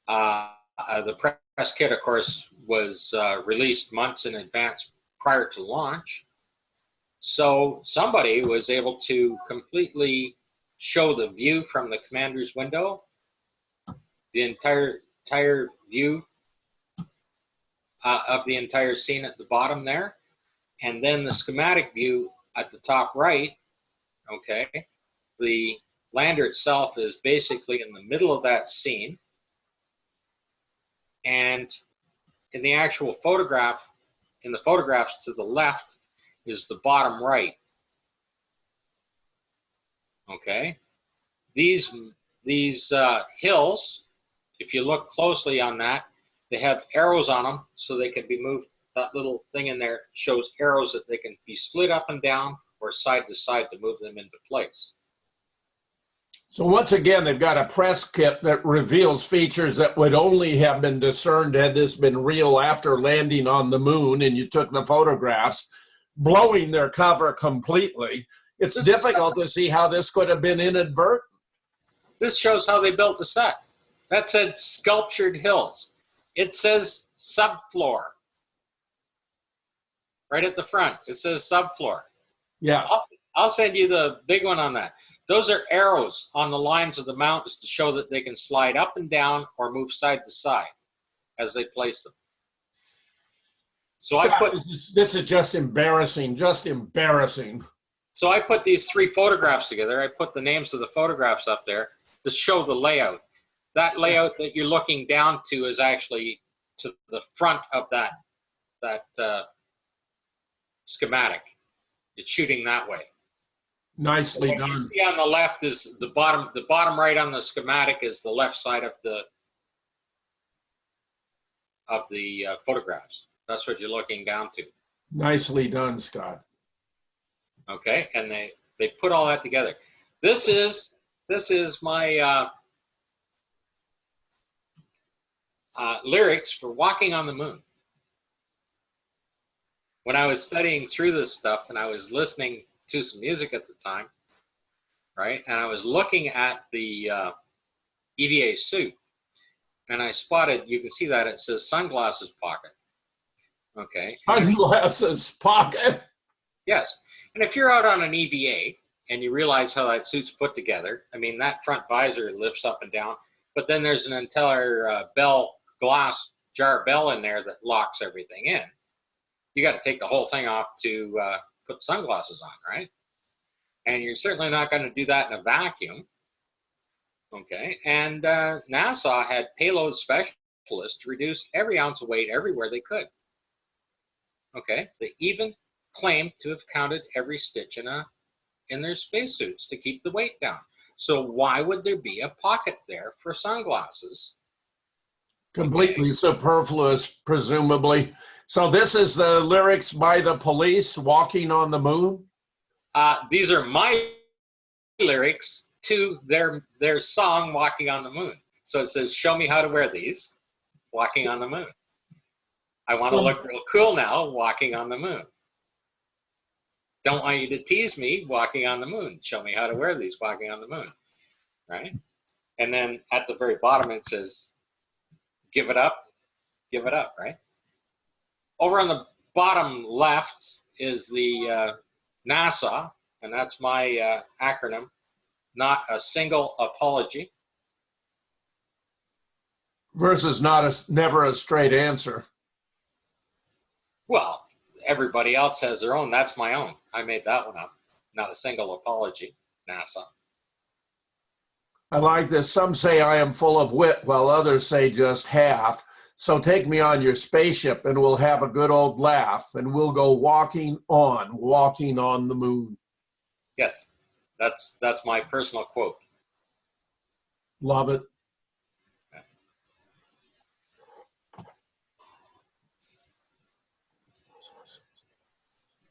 The press kit, of course, was released months in advance prior to launch. So somebody was able to completely show the view from the commander's window, the entire view of the entire scene at the bottom there, and then the schematic view at the top right. Okay, the lander itself is basically in the middle of that scene, and in the actual photograph, in the photographs to the left is the bottom right. Okay, these hills, if you look closely on that, they have arrows on them so they can be moved. That little thing in there shows arrows that they can be slid up and down or side to side to move them into place. So once again, they've got a press kit that reveals features that would only have been discerned had this been real after landing on the moon and you took the photographs, blowing their cover completely. It's difficult to see how this could have been inadvertent. This shows how they built the set. That said sculptured hills. It says subfloor. right at the front. It says subfloor. Yes. I'll send you the big one on that. Those are arrows on the lines of the mountains to show that they can slide up and down or move side to side as they place them. So Scott, this is just embarrassing, just embarrassing. So I put these 3 photographs together. I put the names of the photographs up there to show the layout. That layout that you're looking down to is actually to the front of that schematic. It's shooting that way. Nicely what done. You see on the left is the bottom right on the schematic is the left side of the photographs. That's what you're looking down to. Nicely done, Scott. Okay, and they put all that together. This is my lyrics for Walking on the Moon. When I was studying through this stuff and I was listening to some music at the time, right, and I was looking at the EVA suit, and I spotted, you can see that it says sunglasses pocket. Okay. Sunglasses pocket? Yes. And if you're out on an EVA and you realize how that suit's put together, I mean, that front visor lifts up and down, but then there's an entire glass jar bell in there that locks everything in. You got to take the whole thing off to put sunglasses on, right? And you're certainly not going to do that in a vacuum. Okay. And NASA had payload specialists to reduce every ounce of weight everywhere they could. Okay. They even claimed to have counted every stitch in their spacesuits to keep the weight down. So why would there be a pocket there for sunglasses? Completely superfluous, presumably. So this is the lyrics by the Police, Walking on the Moon? These are my lyrics to their song, Walking on the Moon. So it says, show me how to wear these, walking on the moon. I want to look real cool now, walking on the moon. Don't want you to tease me, walking on the moon. Show me how to wear these, walking on the moon, right? And then at the very bottom it says, give it up, right? Over on the bottom left is the NASA, and that's my acronym, not a single apology. Versus never a straight answer. Well, everybody else has their own. That's my own. I made that one up. Not a single apology, NASA. I like this. Some say I am full of wit, while others say just half. So take me on your spaceship and we'll have a good old laugh and we'll go walking on the moon. Yes, that's my personal quote. Love it.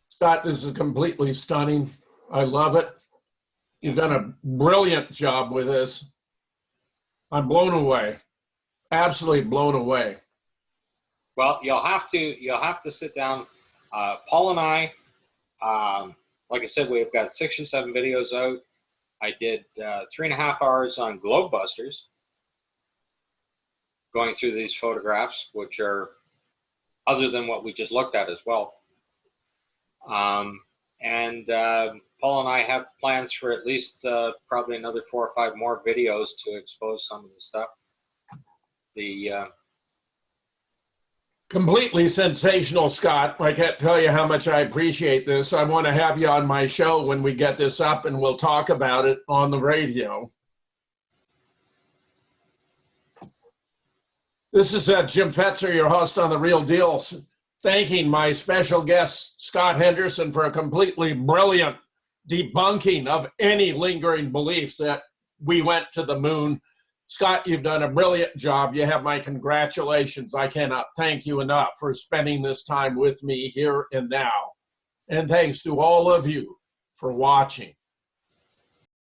Scott, this is completely stunning. I love it. You've done a brilliant job with this. I'm blown away. Absolutely blown away. Well, you'll have to sit down. Paul and I, like I said, we've got 6 or 7 videos out. I did 3.5 hours on Globebusters, going through these photographs, which are other than what we just looked at as well. Paul and I have plans for at least probably another 4 or 5 more videos to expose some of the stuff. Completely sensational, Scott. I can't tell you how much I appreciate this. I want to have you on my show when we get this up and we'll talk about it on the radio. This is Jim Fetzer, your host on The Real Deal, thanking my special guest, Scott Henderson, for a completely brilliant debunking of any lingering beliefs that we went to the moon. Scott, you've done a brilliant job. You have my congratulations. I cannot thank you enough for spending this time with me here and now. And thanks to all of you for watching.